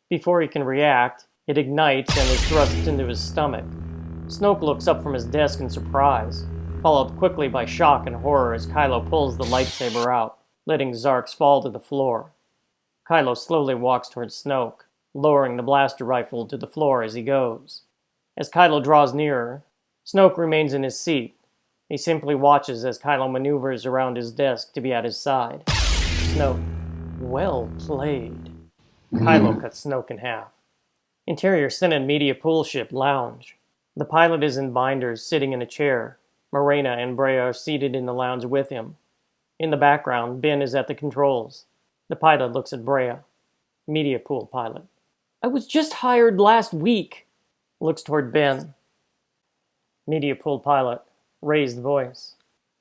Before he can react, it ignites and is thrust into his stomach. Snoke looks up from his desk in surprise, followed quickly by shock and horror as Kylo pulls the lightsaber out, letting Zarks fall to the floor. Kylo slowly walks towards Snoke, lowering the blaster rifle to the floor as he goes. As Kylo draws nearer, Snoke remains in his seat. He simply watches as Kylo maneuvers around his desk to be at his side. Snoke. Well played. Kylo cuts Snoke in half. Interior Senate Media Pool Ship Lounge. The pilot is in binders, sitting in a chair. Morena and Brea are seated in the lounge with him. In the background, Ben is at the controls. The pilot looks at Brea. Media Pool pilot. I was just hired last week. Looks toward Ben. Media Pool pilot. Raised voice.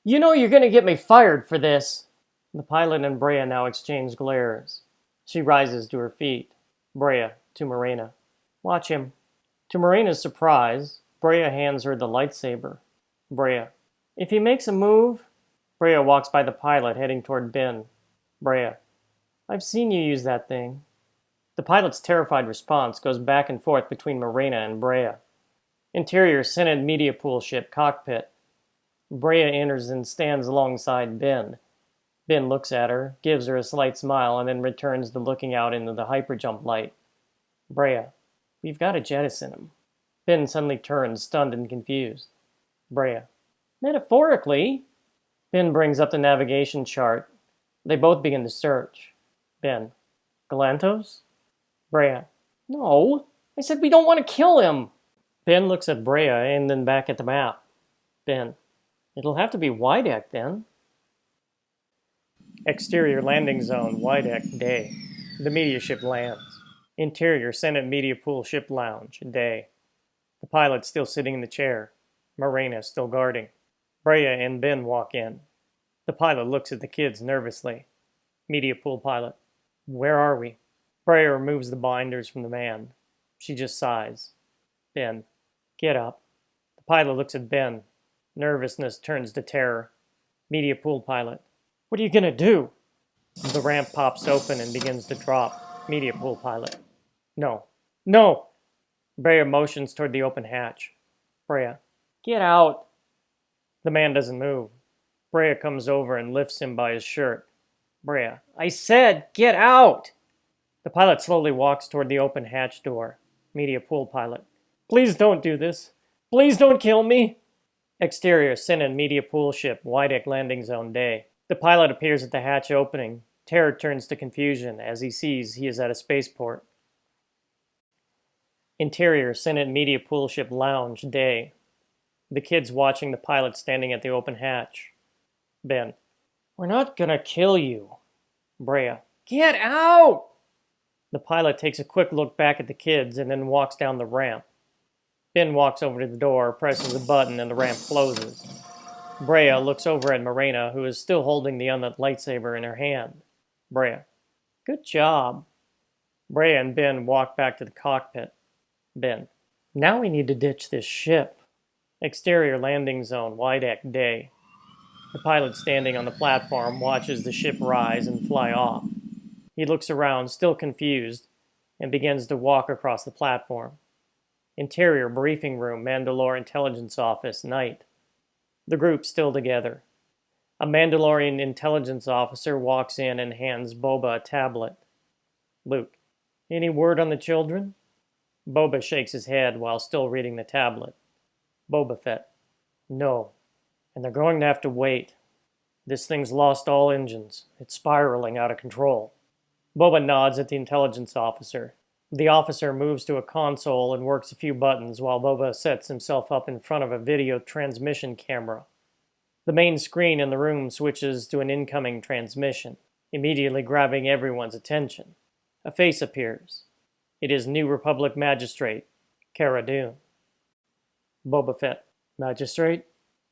You know you're going to get me fired for this. The pilot and Brea now exchange glares. She rises to her feet. Brea to Morena. Watch him. To Morena's surprise, Brea hands her the lightsaber. Brea. If he makes a move... Brea walks by the pilot, heading toward Ben. Brea. I've seen you use that thing. The pilot's terrified response goes back and forth between Morena and Brea. Interior Senate Media Pool Ship cockpit. Brea enters and stands alongside Ben. Ben looks at her, gives her a slight smile, and then returns to looking out into the hyperjump light. Brea. We've got to jettison him. Ben suddenly turns, stunned and confused. Brea. Metaphorically? Ben brings up the navigation chart. They both begin to search. Ben. Galantos? Brea. No, I said we don't want to kill him. Ben looks at Brea and then back at the map. Ben. It'll have to be Wydek then. Exterior landing zone, Wydek, day. The media ship lands. Interior Senate Media Pool Ship Lounge, day. The pilot still sitting in the chair. Morena still guarding. Brea and Ben walk in. The pilot looks at the kids nervously. Media pool pilot. Where are we? Brea removes the binders from the man. She just sighs. Ben. Get up. The pilot looks at Ben. Nervousness turns to terror. Media pool pilot. What are you gonna do? The ramp pops open and begins to drop. Media pool pilot. No. No! Brea motions toward the open hatch. Brea. Get out! The man doesn't move. Brea comes over and lifts him by his shirt. Brea. I said, get out! The pilot slowly walks toward the open hatch door. Media pool pilot. Please don't do this. Please don't kill me. Exterior Synod media pool ship, Wydeck landing zone day. The pilot appears at the hatch opening. Terror turns to confusion as he sees he is at a spaceport. Interior Synod media pool ship lounge day. The kids watching the pilot standing at the open hatch. Ben. We're not gonna kill you. Brea. Get out! The pilot takes a quick look back at the kids and then walks down the ramp. Ben walks over to the door, presses a button, and the ramp closes. Brea looks over at Morena, who is still holding the unlit lightsaber in her hand. Brea. Good job. Brea and Ben walk back to the cockpit. Ben. Now we need to ditch this ship. Exterior landing zone, Wydeck day. The pilot standing on the platform watches the ship rise and fly off. He looks around, still confused, and begins to walk across the platform. Interior briefing room, Mandalore intelligence office, night. The group still together. A Mandalorian intelligence officer walks in and hands Boba a tablet. Luke. Any word on the children? Boba shakes his head while still reading the tablet. Boba Fett. No. And they're going to have to wait. This thing's lost all engines. It's spiraling out of control. Boba nods at the intelligence officer. The officer moves to a console and works a few buttons while Boba sets himself up in front of a video transmission camera. The main screen in the room switches to an incoming transmission, immediately grabbing everyone's attention. A face appears. It is New Republic Magistrate, Cara Dune. Boba Fett. Magistrate?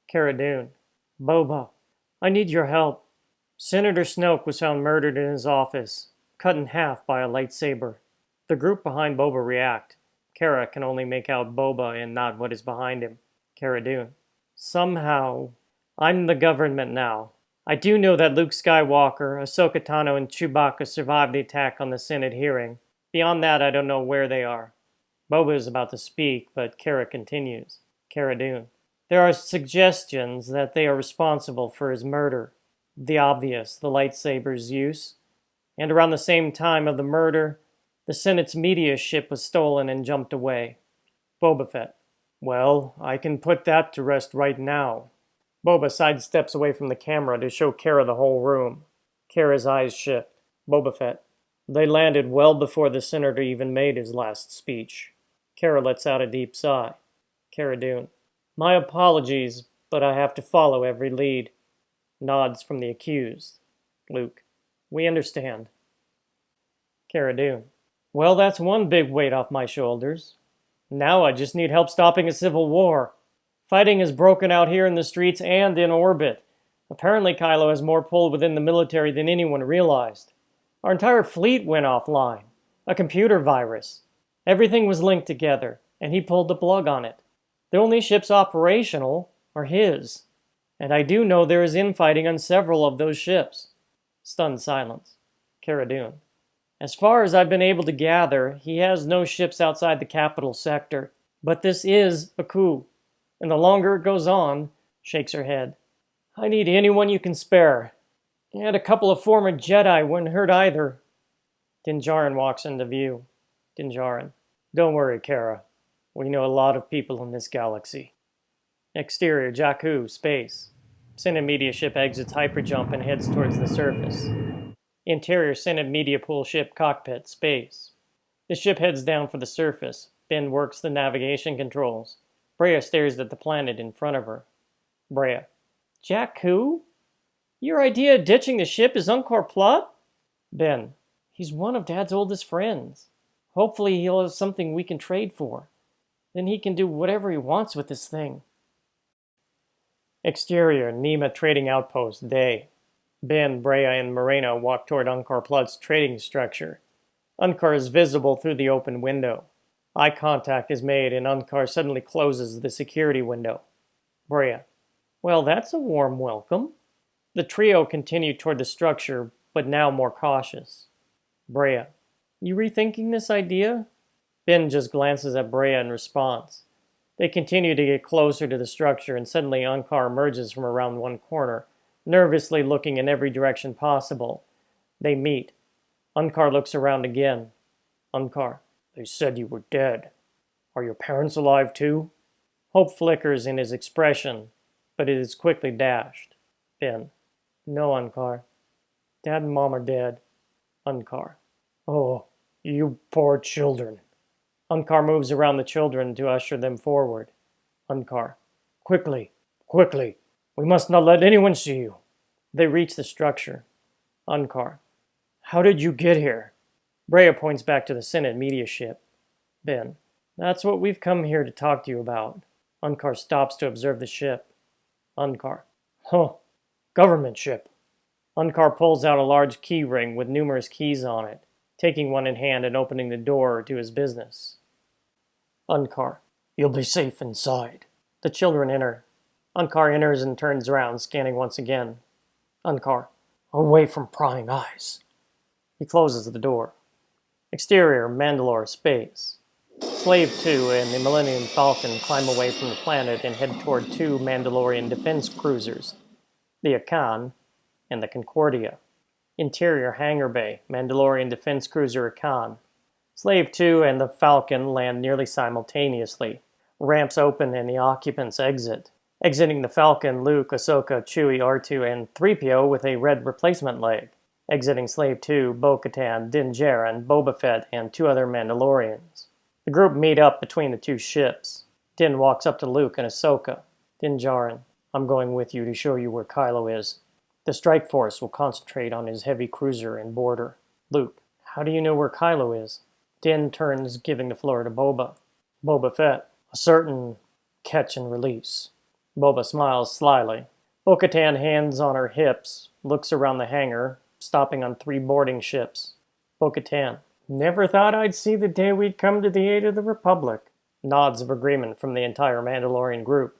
Cara Dune. Boba, I need your help. Senator Snoke was found murdered in his office, cut in half by a lightsaber. The group behind Boba react. Cara can only make out Boba and not what is behind him. Cara Dune. Somehow, I'm the government now. I do know that Luke Skywalker, Ahsoka Tano, and Chewbacca survived the attack on the Senate hearing. Beyond that, I don't know where they are. Boba is about to speak, but Cara continues. Cara Dune. There are suggestions that they are responsible for his murder. The obvious, the lightsaber's use. And around the same time of the murder, the Senate's media ship was stolen and jumped away. Boba Fett. Well, I can put that to rest right now. Boba sidesteps away from the camera to show Cara the whole room. Cara's eyes shift. Boba Fett. They landed well before the senator even made his last speech. Cara lets out a deep sigh. Cara Dune. My apologies, but I have to follow every lead. Nods from the accused. Luke. We understand. Cara Dune. Well, that's one big weight off my shoulders. Now I just need help stopping a civil war. Fighting has broken out here in the streets and in orbit. Apparently Kylo has more pull within the military than anyone realized. Our entire fleet went offline. A computer virus. Everything was linked together, and he pulled the plug on it. The only ships operational are his. And I do know there is infighting on several of those ships. Stunned silence. Cara Dune. As far as I've been able to gather, he has no ships outside the capital sector. But this is a coup. And the longer it goes on, shakes her head. I need anyone you can spare. And a couple of former Jedi wouldn't hurt either. Din Djarin walks into view. Din Djarin. Don't worry, Cara. We know a lot of people in this galaxy. Exterior, Jakku, space. Senate media ship exits hyperjump and heads towards the surface. Interior Senate media pool ship cockpit, space. The ship heads down for the surface. Ben works the navigation controls. Brea stares at the planet in front of her. Brea. Jakku? Your idea of ditching the ship is encore plot? Ben. He's one of Dad's oldest friends. Hopefully he'll have something we can trade for. Then he can do whatever he wants with this thing. Exterior, Nema Trading Outpost, day. Ben, Brea, and Morena walk toward Unkar Plutt's trading structure. Unkar is visible through the open window. Eye contact is made and Unkar suddenly closes the security window. Brea, well, that's a warm welcome. The trio continue toward the structure, but now more cautious. Brea, you rethinking this idea? Ben just glances at Brea in response. They continue to get closer to the structure and suddenly Unkar emerges from around one corner, nervously looking in every direction possible. They meet. Unkar looks around again. Unkar, they said you were dead. Are your parents alive too? Hope flickers in his expression, but it is quickly dashed. Ben, no, Unkar. Dad and Mom are dead. Unkar, oh, you poor children. Unkar moves around the children to usher them forward. Unkar, quickly, quickly. We must not let anyone see you. They reach the structure. Unkar, how did you get here? Brea points back to the Senate media ship. Ben, that's what we've come here to talk to you about. Unkar stops to observe the ship. Unkar, huh, government ship. Unkar pulls out a large key ring with numerous keys on it, taking one in hand and opening the door to his business. Unkar, you'll be safe inside. The children enter. Unkar enters and turns around, scanning once again. Unkar, away from prying eyes. He closes the door. Exterior, Mandalore, space. Slave 2 and the Millennium Falcon climb away from the planet and head toward two Mandalorian defense cruisers, the Akan and the Concordia. Interior, hangar bay, Mandalorian defense cruiser Akan. Slave 2 and the Falcon land nearly simultaneously. Ramps open and the occupants exit. Exiting the Falcon, Luke, Ahsoka, Chewie, R2, and 3PO with a red replacement leg. Exiting Slave 2, bo-katan, Din Djarin, Boba Fett, and two other Mandalorians. The group meet up between the two ships. Din walks up to Luke and Ahsoka. Din Djarin, I'm going with you to show you where Kylo is. The strike force will concentrate on his heavy cruiser and border. Luke, how do you know where Kylo is? Din turns, giving the floor to Boba. Boba Fett, a certain catch and release. Boba smiles slyly. Bo-katan, hands on her hips, looks around the hangar, stopping on 3 boarding ships. Bo-katan, never thought I'd see the day we'd come to the aid of the Republic. Nods of agreement from the entire Mandalorian group.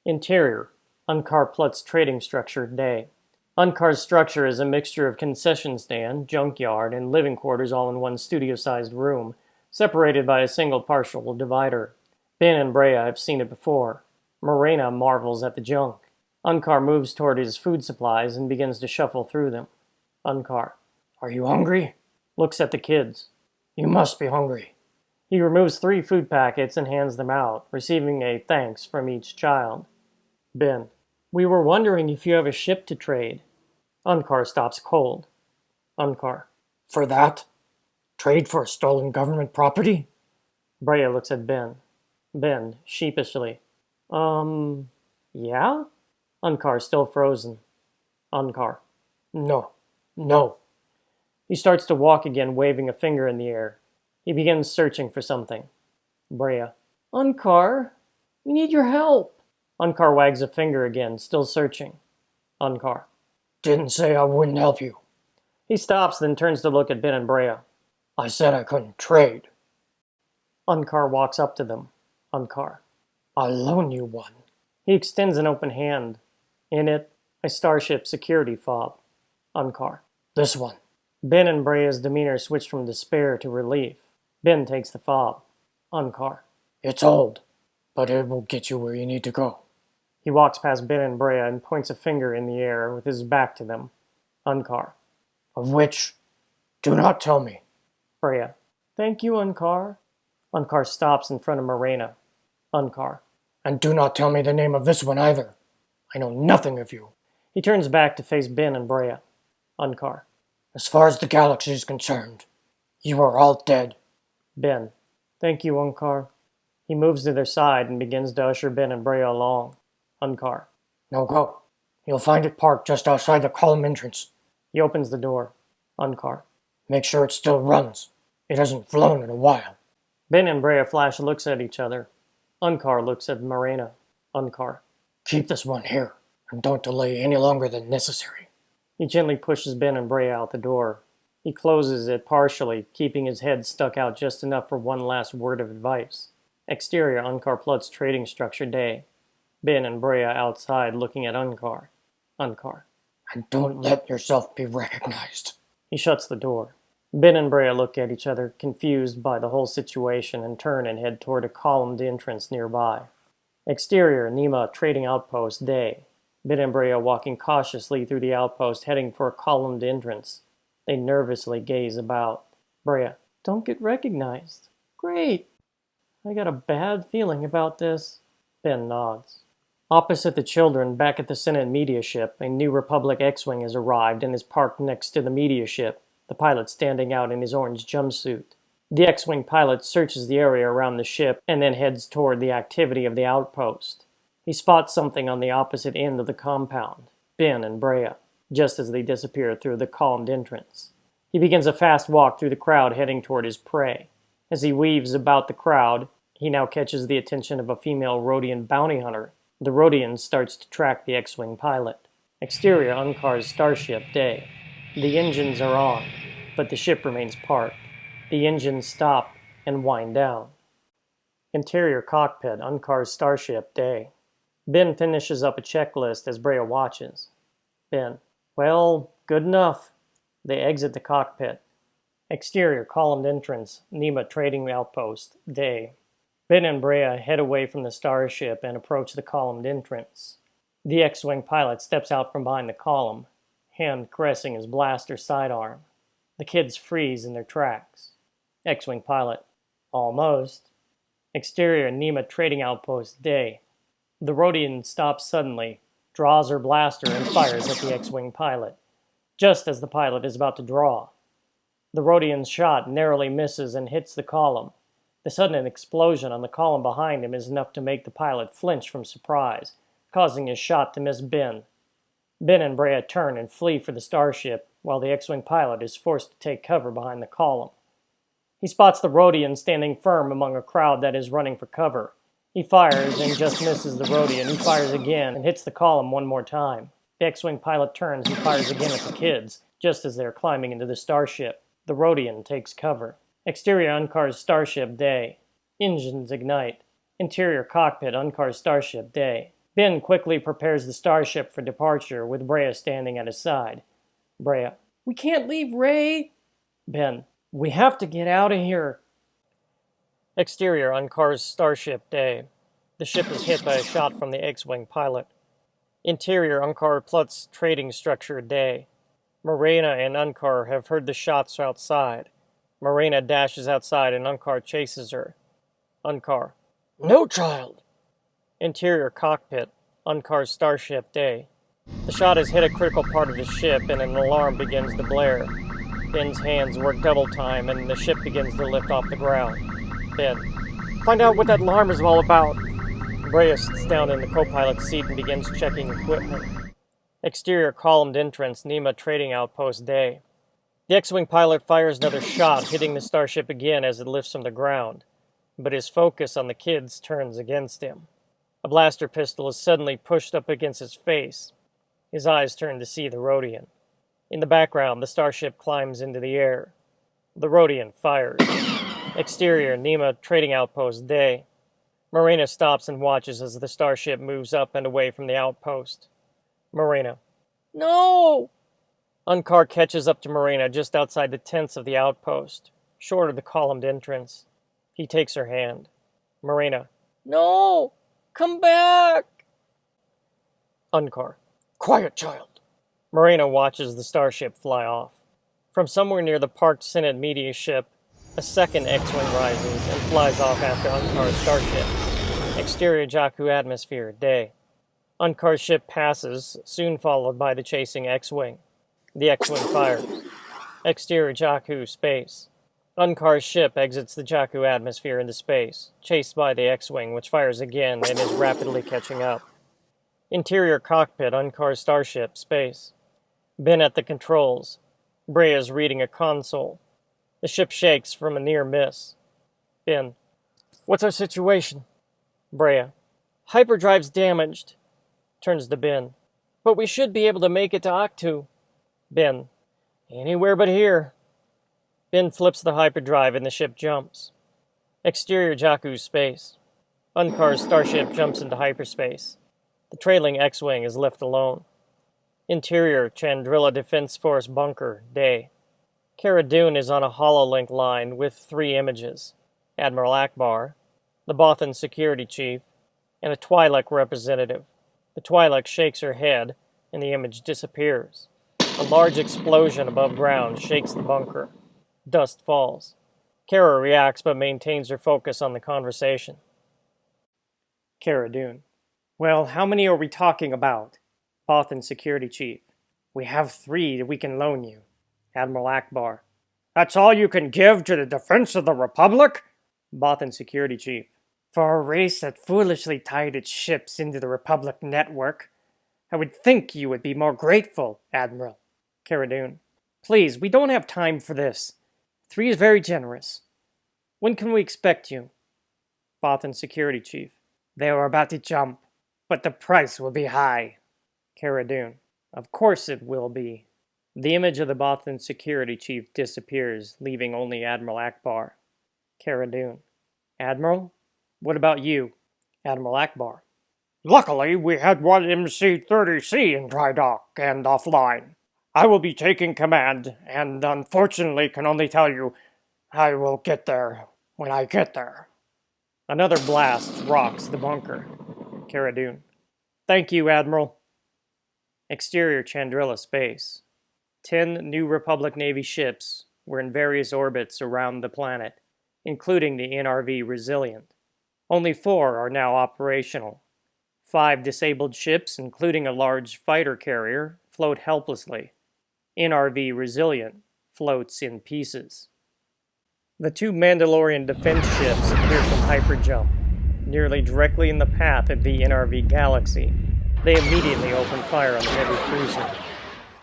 Interior, Unkar Plutt's trading structure, day. Unkar's structure is a mixture of concession stand, junkyard, and living quarters all in one studio-sized room, separated by a single partial divider. Ben and Brea have seen it before. Morena marvels at the junk. Unkar moves toward his food supplies and begins to shuffle through them. Unkar, are you hungry? Looks at the kids. You must be hungry. He removes 3 food packets and hands them out, receiving a thanks from each child. Ben, we were wondering if you have a ship to trade. Unkar stops cold. Unkar, for that? Trade for a stolen government property? Brea looks at Ben. Ben, sheepishly. Yeah? Unkar, still frozen. Unkar, no, no. He starts to walk again, waving a finger in the air. He begins searching for something. Brea, Unkar, we need your help. Unkar wags a finger again, still searching. Unkar, didn't say I wouldn't help you. He stops, then turns to look at Ben and Brea. I said I couldn't trade. Unkar walks up to them. Unkar, I'll loan you one. He extends an open hand. In it, a Starship security fob. Unkar, this one. Ben and Brea's demeanor switch from despair to relief. Ben takes the fob. Unkar, it's old, but it will get you where you need to go. He walks past Ben and Brea and points a finger in the air with his back to them. Unkar, of which? Do not tell me. Brea, thank you, Unkar. Unkar stops in front of Morena. Unkar, and do not tell me the name of this one either. I know nothing of you. He turns back to face Ben and Brea. Unkar, as far as the galaxy is concerned, you are all dead. Ben, thank you, Unkar. He moves to their side and begins to usher Ben and Brea along. Unkar, now go. You'll find it parked just outside the column entrance. He opens the door. Unkar, make sure it still runs. It hasn't flown in a while. Ben and Brea flash looks at each other. Unkar looks at Morena. Unkar.
Keep this one here, and don't delay any longer than necessary.
He gently pushes Ben and Brea out the door. He closes it partially, keeping his head stuck out just enough for one last word of advice. Exterior Unkar Plut's trading structure day. Ben and Brea outside looking at Unkar. Unkar.
And don't let yourself be recognized.
He shuts the door. Ben and Brea look at each other, confused by the whole situation, and turn and head toward a columned entrance nearby. Exterior Nima Trading Outpost day. Ben and Brea walking cautiously through the outpost, heading for a columned entrance. They nervously gaze about. Brea. Don't get recognized. Great. I got a bad feeling about this. Ben nods. Opposite the children, back at the Senate media ship, a New Republic X-Wing has arrived and is parked next to the media ship, the pilot standing out in his orange jumpsuit. The X-Wing pilot searches the area around the ship and then heads toward the activity of the outpost. He spots something on the opposite end of the compound, Ben and Brea, just as they disappear through the columned entrance. He begins a fast walk through the crowd heading toward his prey. As he weaves about the crowd, he now catches the attention of a female Rodian bounty hunter. The Rodian starts to track the X-Wing pilot. Exterior Unkar's starship day. The engines are on, but the ship remains parked. The engines stop and wind down. Interior cockpit Unkar's starship day. Ben finishes up a checklist as Brea watches. Ben. Well, good enough. They exit the cockpit. Exterior columned entrance Nima Trading Outpost day. Ben and Brea head away from the starship and approach the columned entrance. The X-Wing pilot steps out from behind the column, hand caressing his blaster sidearm. The kids freeze in their tracks. X-Wing pilot. Almost. Exterior Nima Trading Outpost day. The Rodian stops suddenly, draws her blaster, and fires at the X-Wing pilot, just as the pilot is about to draw. The Rodian's shot narrowly misses and hits the column. The sudden explosion on the column behind him is enough to make the pilot flinch from surprise, causing his shot to miss Ben. Ben and Brea turn and flee for the starship, while the X-Wing pilot is forced to take cover behind the column. He spots the Rodian standing firm among a crowd that is running for cover. He fires and just misses the Rodian. He fires again and hits the column one more time. The X-Wing pilot turns and fires again at the kids, just as they are climbing into the starship. The Rodian takes cover. Exterior Unkar's starship day. Engines ignite. Interior cockpit Unkar's starship day. Ben quickly prepares the starship for departure with Brea standing at his side. Brea. We can't leave, Ray. Ben. We have to get out of here. Exterior Unkar's starship day. The ship is hit by a shot from the X-Wing pilot. Interior Unkar Plut's trading structure day. Morena and Unkar have heard the shots outside. Morena dashes outside and Unkar chases her. Unkar.
No, child!
Interior cockpit. Unkar's starship day. The shot has hit a critical part of the ship and an alarm begins to blare. Ben's hands work double time and the ship begins to lift off the ground. Ben. Find out what that alarm is all about. Brea sits down in the co-pilot's seat and begins checking equipment. Exterior columned entrance Nima Trading Outpost day. The X-Wing pilot fires another shot, hitting the starship again as it lifts from the ground. But his focus on the kids turns against him. A blaster pistol is suddenly pushed up against his face. His eyes turn to see the Rodian. In the background, the starship climbs into the air. The Rodian fires. Exterior Nima Trading Outpost day. Morena stops and watches as the starship moves up and away from the outpost. Morena. No! Unkar catches up to Morena just outside the tents of the outpost, short of the columned entrance. He takes her hand. Morena. No! Come back! Unkar.
Quiet, child!
Morena watches the starship fly off. From somewhere near the parked Senate media ship, a second X-Wing rises and flies off after Unkar's starship. Exterior Jakku atmosphere, day. Unkar's ship passes, soon followed by the chasing X-Wing. The X-Wing fires. Exterior Jakku space. Unkar's ship exits the Jakku atmosphere into space, chased by the X-Wing, which fires again and is rapidly catching up. Interior cockpit Unkar's starship space. Ben at the controls. Brea is reading a console. The ship shakes from a near miss. Ben. What's our situation? Brea. Hyperdrive's damaged. Turns to Ben. But we should be able to make it to Octu. Ben. Anywhere but here. Ben flips the hyperdrive and the ship jumps. Exterior Jakku's space. Unkar's starship jumps into hyperspace. The trailing X-Wing is left alone. Interior Chandrilla Defense Force bunker, day. Cara Dune is on a hololink line with 3 images. Admiral Akbar, the Bothan security chief, and a Twi'lek representative. The Twi'lek shakes her head, and the image disappears. A large explosion above ground shakes the bunker. Dust falls. Cara reacts but maintains her focus on the conversation. Cara Dune. Well, how many are we talking about? Bothan security chief. We have 3 that we can loan you. Admiral Akbar. That's all you can give to the defense of the Republic? Bothan security chief. For a race that foolishly tied its ships into the Republic network, I would think you would be more grateful, Admiral. Cara Dune. Please, we don't have time for this. 3 is very generous. When can we expect you? Bothan security chief. They were about to jump, but the price will be high. Cara Dune. Of course it will be. The image of the Bothan security chief disappears, leaving only Admiral Akbar. Cara Dune. Admiral? What about you? Admiral Akbar.
Luckily, we had one MC-30C in dry dock and offline. I will be taking command, and unfortunately can only tell you I will get there when I get there.
Another blast rocks the bunker. Cara Dune. Thank you, Admiral. Exterior Chandrilla space. 10 New Republic Navy ships were in various orbits around the planet, including the NRV Resilient. Only 4 are now operational. 5 disabled ships, including a large fighter carrier, float helplessly. NRV Resilient floats in pieces. The 2 Mandalorian defense ships appear from hyperjump, nearly directly in the path of the NRV Galaxy. They immediately open fire on the heavy cruiser.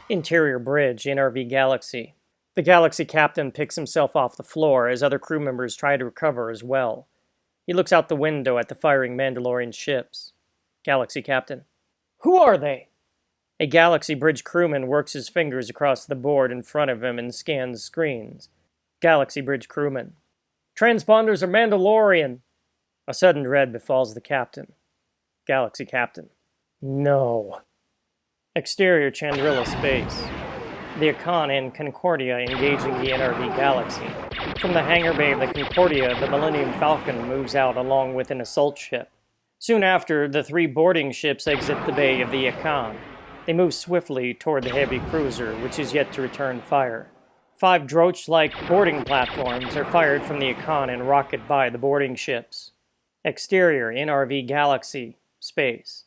Interior bridge, NRV Galaxy. The Galaxy captain picks himself off the floor as other crew members try to recover as well. He looks out the window at the firing Mandalorian ships. Galaxy captain. Who are they? A Galaxy bridge crewman works his fingers across the board in front of him and scans screens. Galaxy bridge crewman. Transponders are Mandalorian. A sudden dread befalls the captain. Galaxy captain. No. Exterior Chandrilla space. The Akan and Concordia engaging the NRV Galaxy. From the hangar bay of the Concordia, the Millennium Falcon moves out along with an assault ship. Soon after, the 3 boarding ships exit the bay of the Akan. They move swiftly toward the heavy cruiser, which is yet to return fire. 5 Droach-like boarding platforms are fired from the Akan and rocket by the boarding ships. Exterior NRV Galaxy space.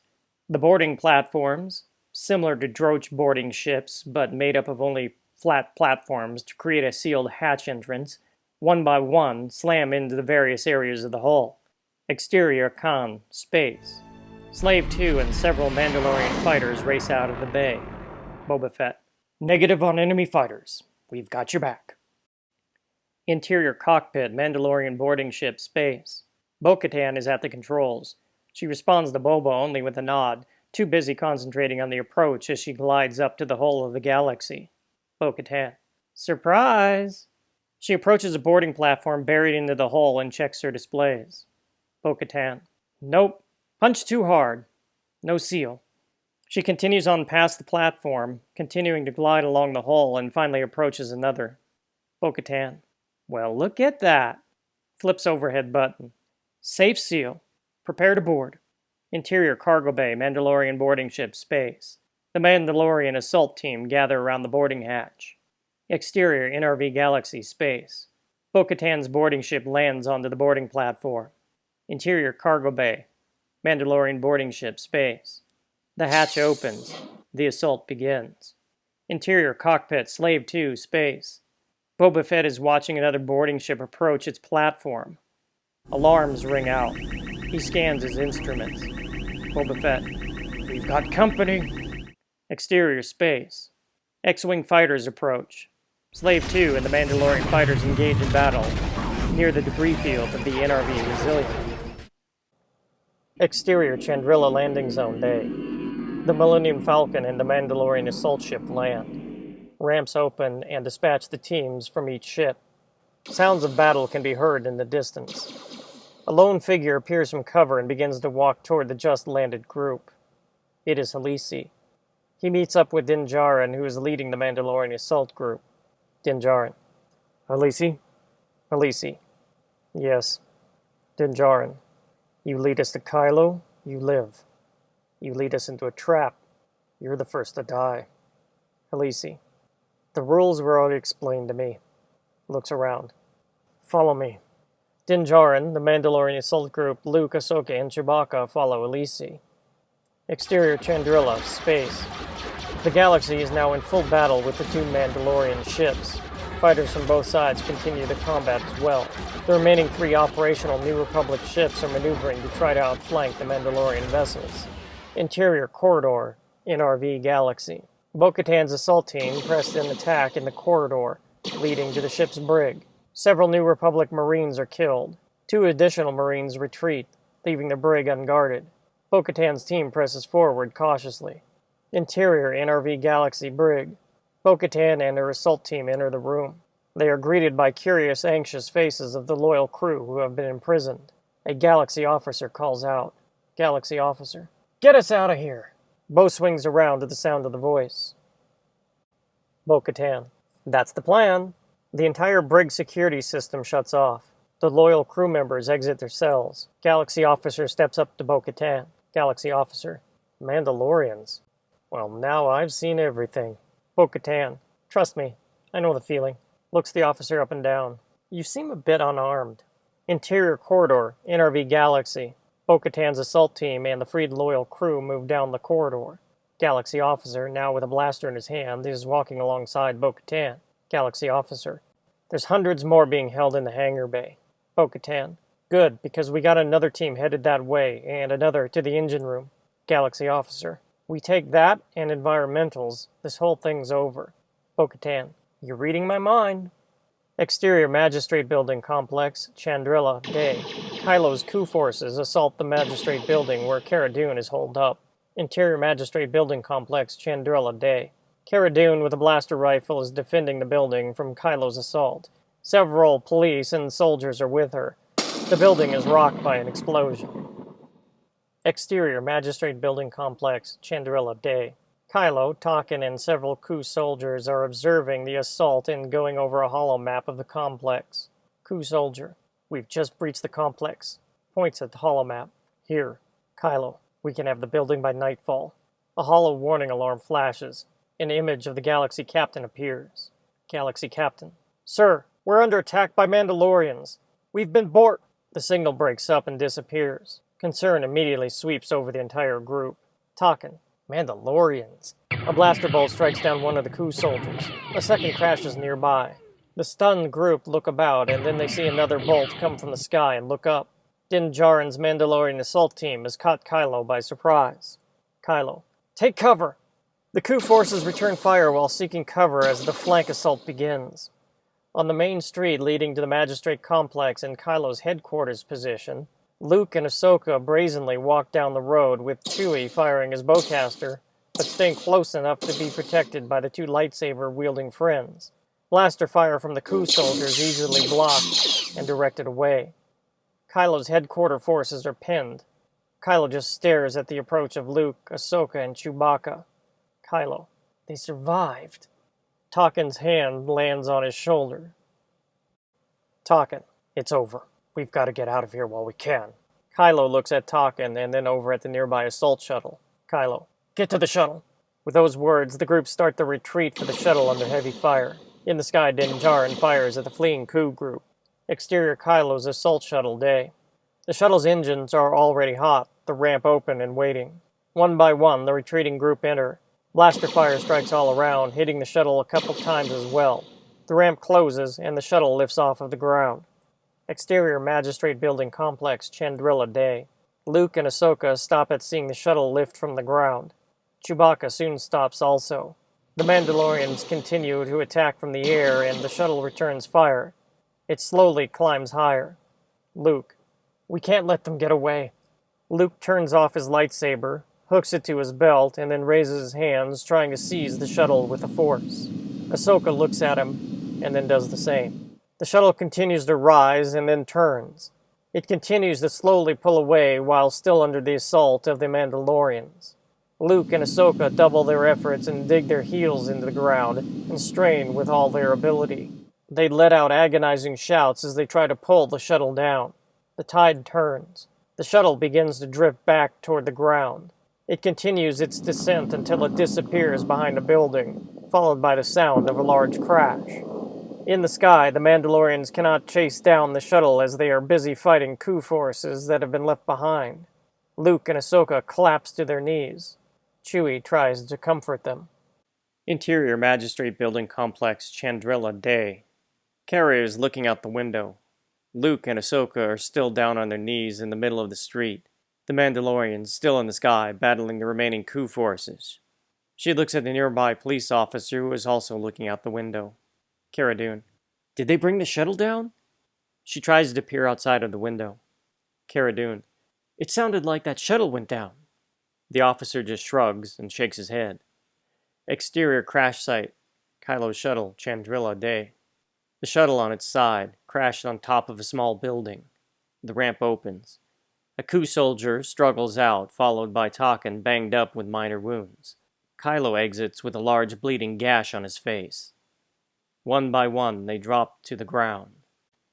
The boarding platforms, similar to Droach boarding ships, but made up of only flat platforms to create a sealed hatch entrance, one by one slam into the various areas of the hull. Exterior Khan, space. Slave 2 and several Mandalorian fighters race out of the bay. Boba Fett. Negative on enemy fighters. We've got your back. Interior cockpit, Mandalorian boarding ship, space. Bo-Katan is at the controls. She responds to Boba only with a nod, too busy concentrating on the approach as she glides up to the hull of the Galaxy. Bo-Katan. Surprise! She approaches a boarding platform buried into the hull and checks her displays. Bo-Katan. Nope. Punch too hard. No seal. She continues on past the platform, continuing to glide along the hull, and finally approaches another. Bo-Katan. Well, look at that. Flips overhead button. Safe seal. Prepare to board. Interior cargo bay, Mandalorian boarding ship, space. The Mandalorian assault team gather around the boarding hatch. Exterior NRV Galaxy, space. Bo-Katan's boarding ship lands onto the boarding platform. Interior cargo bay, Mandalorian boarding ship, space. The hatch opens. The assault begins. Interior cockpit, Slave 2, space. Boba Fett is watching another boarding ship approach its platform. Alarms ring out. He scans his instruments. Boba Fett. We've got company. Exterior space. X-Wing fighters approach. Slave 2 and the Mandalorian fighters engage in battle. near the debris field of the NRV Resilient. Exterior Chandrilla landing zone day. The Millennium Falcon and the Mandalorian assault ship land. Ramps open and dispatch the teams from each ship. Sounds of battle can be heard in the distance. A lone figure appears from cover and begins to walk toward the just landed group. It is Halisi. He meets up with Din Djarin, who is leading the Mandalorian assault group. Din Djarin. Halisi? Halisi. Yes. Din Djarin. You lead us to Kylo, you live. You lead us into a trap. You're the first to die. Halisi. The rules were already explained to me. Looks around. Follow me. Din Djarin, the Mandalorian assault group, Luke, Ahsoka, and Chewbacca follow Halisi. Exterior Chandrilla, space. The galaxy is now in full battle with the two Mandalorian ships. Fighters from both sides continue the combat as well. The remaining 3 operational New Republic ships are maneuvering to try to outflank the Mandalorian vessels. Interior Corridor, NRV Galaxy. Bo-Katan's assault team pressed an attack in the corridor, leading to the ship's brig. Several New Republic Marines are killed. 2 additional Marines retreat, leaving the brig unguarded. Bo-Katan's team presses forward cautiously. Interior NRV Galaxy brig. Bo-Katan and her assault team enter the room. They are greeted by curious, anxious faces of the loyal crew who have been imprisoned. A Galaxy officer calls out. Galaxy officer. Get us out of here! Bo swings around to the sound of the voice. Bo-Katan. That's the plan. The entire brig security system shuts off. The loyal crew members exit their cells. Galaxy officer steps up to Bo-Katan. Galaxy officer. Mandalorians. Well, now I've seen everything. Bo-Katan. Trust me, I know the feeling. Looks the officer up and down. You seem a bit unarmed. Interior corridor, NRV Galaxy. Bo-Katan's assault team and the freed loyal crew move down the corridor. Galaxy officer, now with a blaster in his hand, is walking alongside Bo-Katan. Galaxy officer. There's hundreds more being held in the hangar bay. Bo-Katan. Good, because we got another team headed that way, and another to the engine room. Galaxy officer. We take that and environmentals, this whole thing's over. Bo-Katan. You're reading my mind. Exterior Magistrate Building Complex, Chandrilla, day. Kylo's coup forces assault the Magistrate Building where Cara Dune is holed up. Interior Magistrate Building Complex, Chandrilla, day. Cara Dune with a blaster rifle is defending the building from Kylo's assault. Several police and soldiers are with her. The building is rocked by an explosion. Exterior Magistrate Building Complex, Chandrilla, day. Kylo, Tarkin, and several coup soldiers are observing the assault and going over a holomap of the complex. Coup soldier. We've just breached the complex. Points at the holomap. Here. Kylo. We can have the building by nightfall. A holo warning alarm flashes. An image of the Galaxy Captain appears. Galaxy Captain. Sir, we're under attack by Mandalorians. We've been The signal breaks up and disappears. Concern immediately sweeps over the entire group. Tarkin. Mandalorians. A blaster bolt strikes down one of the coup soldiers. A second crashes nearby. The stunned group look about, and then they see another bolt come from the sky and look up. Din Djarin's Mandalorian assault team has caught Kylo by surprise. Kylo. Take cover! The coup forces return fire while seeking cover as the flank assault begins. On the main street leading to the Magistrate Complex in Kylo's headquarters position, Luke and Ahsoka brazenly walk down the road with Chewie firing his bowcaster, but staying close enough to be protected by the 2 lightsaber-wielding friends. Blaster fire from the coup soldiers easily blocked and directed away. Kylo's headquarter forces are pinned. Kylo just stares at the approach of Luke, Ahsoka, and Chewbacca. Kylo. They survived. Tarkin's hand lands on his shoulder. Tarkin. It's over. We've got to get out of here while we can. Kylo looks at Tarkin and then over at the nearby assault shuttle. Kylo. Get to the shuttle. With those words, the group start the retreat for the shuttle under heavy fire. In the sky, Din Djarin fires at the fleeing coup group. Exterior Kylo's assault shuttle day. The shuttle's engines are already hot, the ramp open and waiting. One by one, the retreating group enter. Blaster fire strikes all around, hitting the shuttle a couple times as well. The ramp closes, and the shuttle lifts off of the ground. Exterior Magistrate Building Complex, Chandrilla, day. Luke and Ahsoka stop at seeing the shuttle lift from the ground. Chewbacca soon stops also. The Mandalorians continue to attack from the air, and the shuttle returns fire. It slowly climbs higher. Luke. We can't let them get away. Luke turns off his lightsaber, hooks it to his belt, and then raises his hands, trying to seize the shuttle with the Force. Ahsoka looks at him, and then does the same. The shuttle continues to rise, and then turns. It continues to slowly pull away while still under the assault of the Mandalorians. Luke and Ahsoka double their efforts and dig their heels into the ground and strain with all their ability. They let out agonizing shouts as they try to pull the shuttle down. The tide turns. The shuttle begins to drift back toward the ground. It continues its descent until it disappears behind a building, followed by the sound of a large crash. In the sky, the Mandalorians cannot chase down the shuttle as they are busy fighting coup forces that have been left behind. Luke and Ahsoka collapse to their knees. Chewie tries to comfort them. Interior Magistrate Building Complex, Chandrilla Day. Carrier is looking out the window. Luke and Ahsoka are still down on their knees in the middle of the street. The Mandalorians still in the sky, battling the remaining coup forces. She looks at the nearby police officer who is also looking out the window. Cara Dune. Did they bring the shuttle down? She tries to peer outside of the window. Cara Dune. It sounded like that shuttle went down. The officer just shrugs and shakes his head. Exterior crash site. Kylo's shuttle, Chandrilla Day. The shuttle on its side crashed on top of a small building. The ramp opens. A coup soldier struggles out, followed by Tarkin banged up with minor wounds. Kylo exits with a large bleeding gash on his face. One by one, they drop to the ground.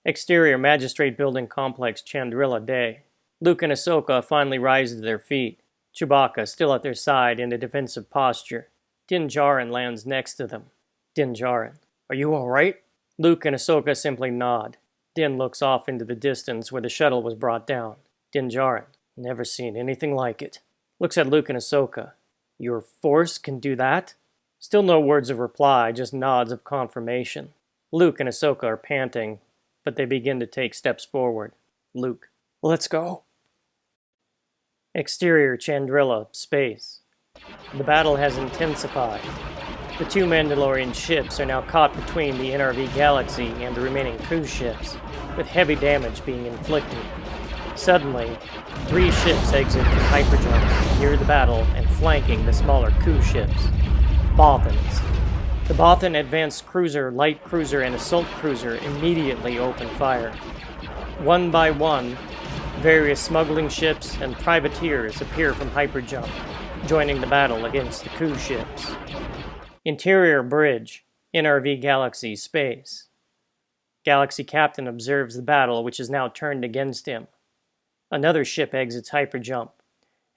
Exterior Magistrate Building Complex, Chandrilla Day. Luke and Ahsoka finally rise to their feet. Chewbacca still at their side in a defensive posture. Din Djarin lands next to them. Din Djarin. Are you alright? Luke and Ahsoka simply nod. Din looks off into the distance where the shuttle was brought down. Din Djarin. Never seen anything like it. Looks at Luke and Ahsoka. Your Force can do that? Still no words of reply, just nods of confirmation. Luke and Ahsoka are panting, but they begin to take steps forward. Luke. Let's go. Exterior Chandrilla, space. The battle has intensified. The two Mandalorian ships are now caught between the NRV Galaxy and the remaining coup ships, with heavy damage being inflicted. Suddenly, 3 ships exit from hyperdrive near the battle and flanking the smaller coup ships. Bothans. The Bothan advanced cruiser, light cruiser, and assault cruiser immediately open fire. One by one, various smuggling ships and privateers appear from hyperjump, joining the battle against the coup ships. Interior bridge, NRV Galaxy, space. Galaxy Captain observes the battle, which is now turned against him. Another ship exits hyperjump,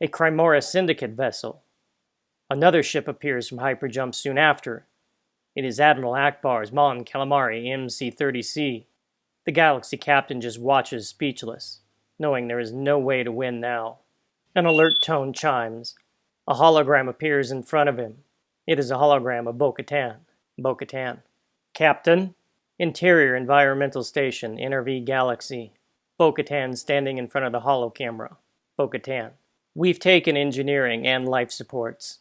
a Crimora Syndicate vessel. Another ship appears from hyperjump soon after. It is Admiral Akbar's Mon Calamari MC-30C. The Galaxy Captain just watches speechless, knowing there is no way to win now. An alert tone chimes. A hologram appears in front of him. It is a hologram of bo-katan. Bo-katan. Captain. Interior Environmental Station, NRV Galaxy. Bo-katan standing in front of the holocamera. Bo-katan. We've taken engineering and life supports.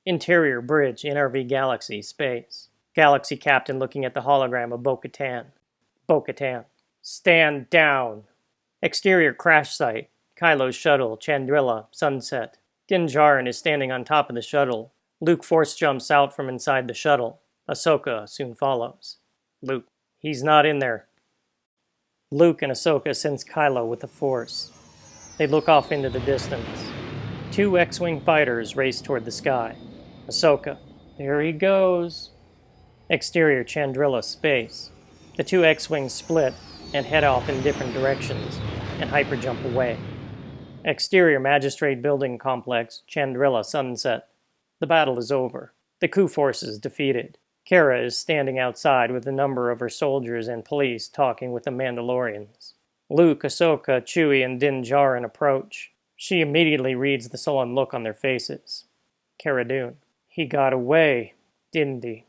Interior bridge, NRV Galaxy, space. Galaxy Captain looking at the hologram of bo-katan. Bo-katan. Stand down. Exterior crash site. Kylo's shuttle, Chandrilla, sunset. Din Djarin is standing on top of the shuttle. Luke force jumps out from inside the shuttle. Ahsoka soon follows. Luke. He's not in there. Luke and Ahsoka sense Kylo with the Force. They look off into the distance. 2 X-Wing fighters race toward the sky. Ahsoka. There he goes. Exterior Chandrilla, space. The 2 X-Wings split and head off in different directions and hyperjump away. Exterior Magistrate Building Complex, Chandrilla, sunset. The battle is over. The coup forces defeated. Cara is standing outside with a number of her soldiers and police talking with the Mandalorians. Luke, Ahsoka, Chewie, and Din Djarin approach. She immediately reads the sullen look on their faces. Cara Dune. He got away, didn't he?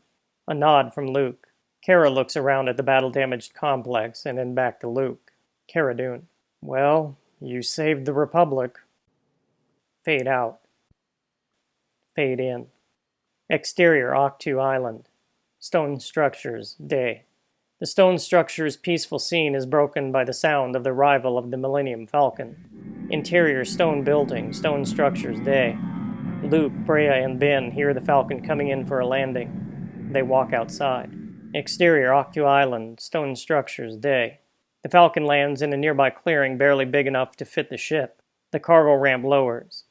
A nod from Luke. Cara looks around at the battle-damaged complex and then back to Luke. Cara Dune. Well, you saved the Republic. Fade out. Fade in. Exterior Octu Island. Stone structures, day. The stone structure's peaceful scene is broken by the sound of the arrival of the Millennium Falcon. Interior stone building, stone structures, day. Luke, Brea, and Ben hear the Falcon coming in for a landing. They walk outside. Exterior, Octu Island, stone structures, day. The Falcon lands in a nearby clearing barely big enough to fit the ship. The cargo ramp lowers.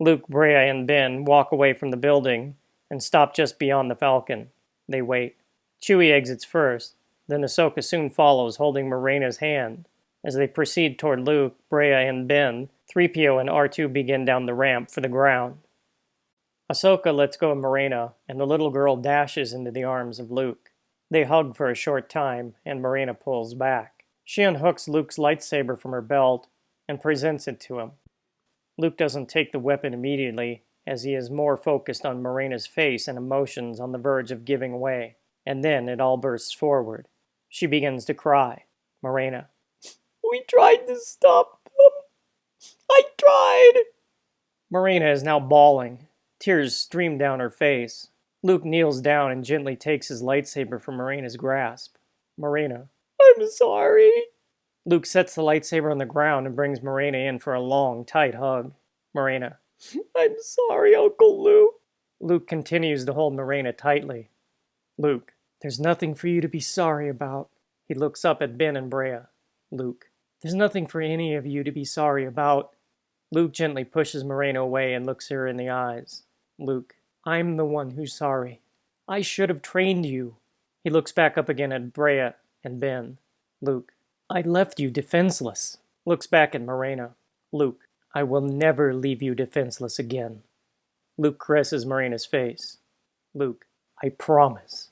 Luke, Brea, and Ben walk away from the building and stop just beyond the Falcon. They wait. Chewie exits first, then Ahsoka soon follows, holding Morena's hand. As they proceed toward Luke, Brea, and Ben, 3PO and R2 begin down the ramp for the ground. Ahsoka lets go of Morena, and the little girl dashes into the arms of Luke. They hug for a short time, and Morena pulls back. She unhooks Luke's lightsaber from her belt and presents it to him. Luke doesn't take the weapon immediately, as he is more focused on Morena's face and emotions on the verge of giving way. And then it all bursts forward. She begins to cry. Morena: "We tried to stop them. I tried." Morena is now bawling. Tears stream down her face. Luke kneels down and gently takes his lightsaber from Morena's grasp. Morena: "I'm sorry." Luke sets the lightsaber on the ground and brings Morena in for a long, tight hug. Morena: "I'm sorry, Uncle Luke." Luke continues to hold Morena tightly. Luke: "There's nothing for you to be sorry about." He looks up at Ben and Brea. Luke: "There's nothing for any of you to be sorry about." Luke gently pushes Morena away and looks her in the eyes. Luke: "I'm the one who's sorry. I should have trained you." He looks back up again at Brea and Ben. Luke: "I left you defenseless." Looks back at Morena. Luke: "I will never leave you defenseless again." Luke caresses Morena's face. Luke: "I promise."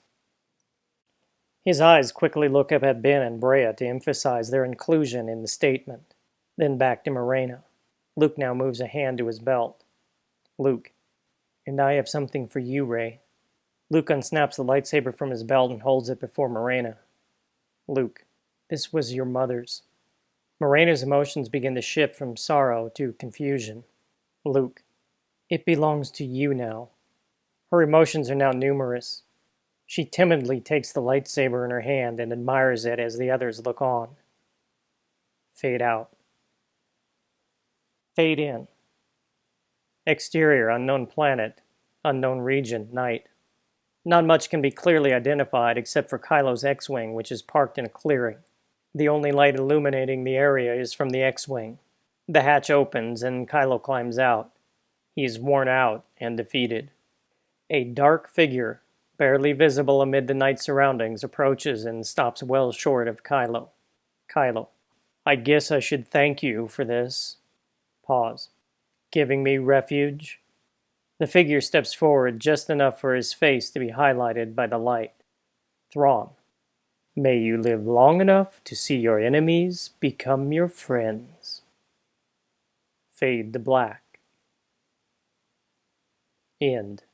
His eyes quickly look up at Ben and Brea to emphasize their inclusion in the statement. Then back to Morena. Luke now moves a hand to his belt. Luke: "And I have something for you, Rey." Luke unsnaps the lightsaber from his belt and holds it before Morena. Luke: "This was your mother's." Morena's emotions begin to shift from sorrow to confusion. Luke: "It belongs to you now." Her emotions are now numerous. She timidly takes the lightsaber in her hand and admires it as the others look on. Fade out. Fade in. Exterior, unknown planet, unknown region, night. Not much can be clearly identified except for Kylo's X-Wing, which is parked in a clearing. The only light illuminating the area is from the X-Wing. The hatch opens and Kylo climbs out. He is worn out and defeated. A dark figure, barely visible amid the night surroundings, approaches and stops well short of Kylo. Kylo: "I guess I should thank you for this." Pause. "Giving me refuge?" The figure steps forward just enough for his face to be highlighted by the light. Thrawn: "May you live long enough to see your enemies become your friends." Fade to black. End.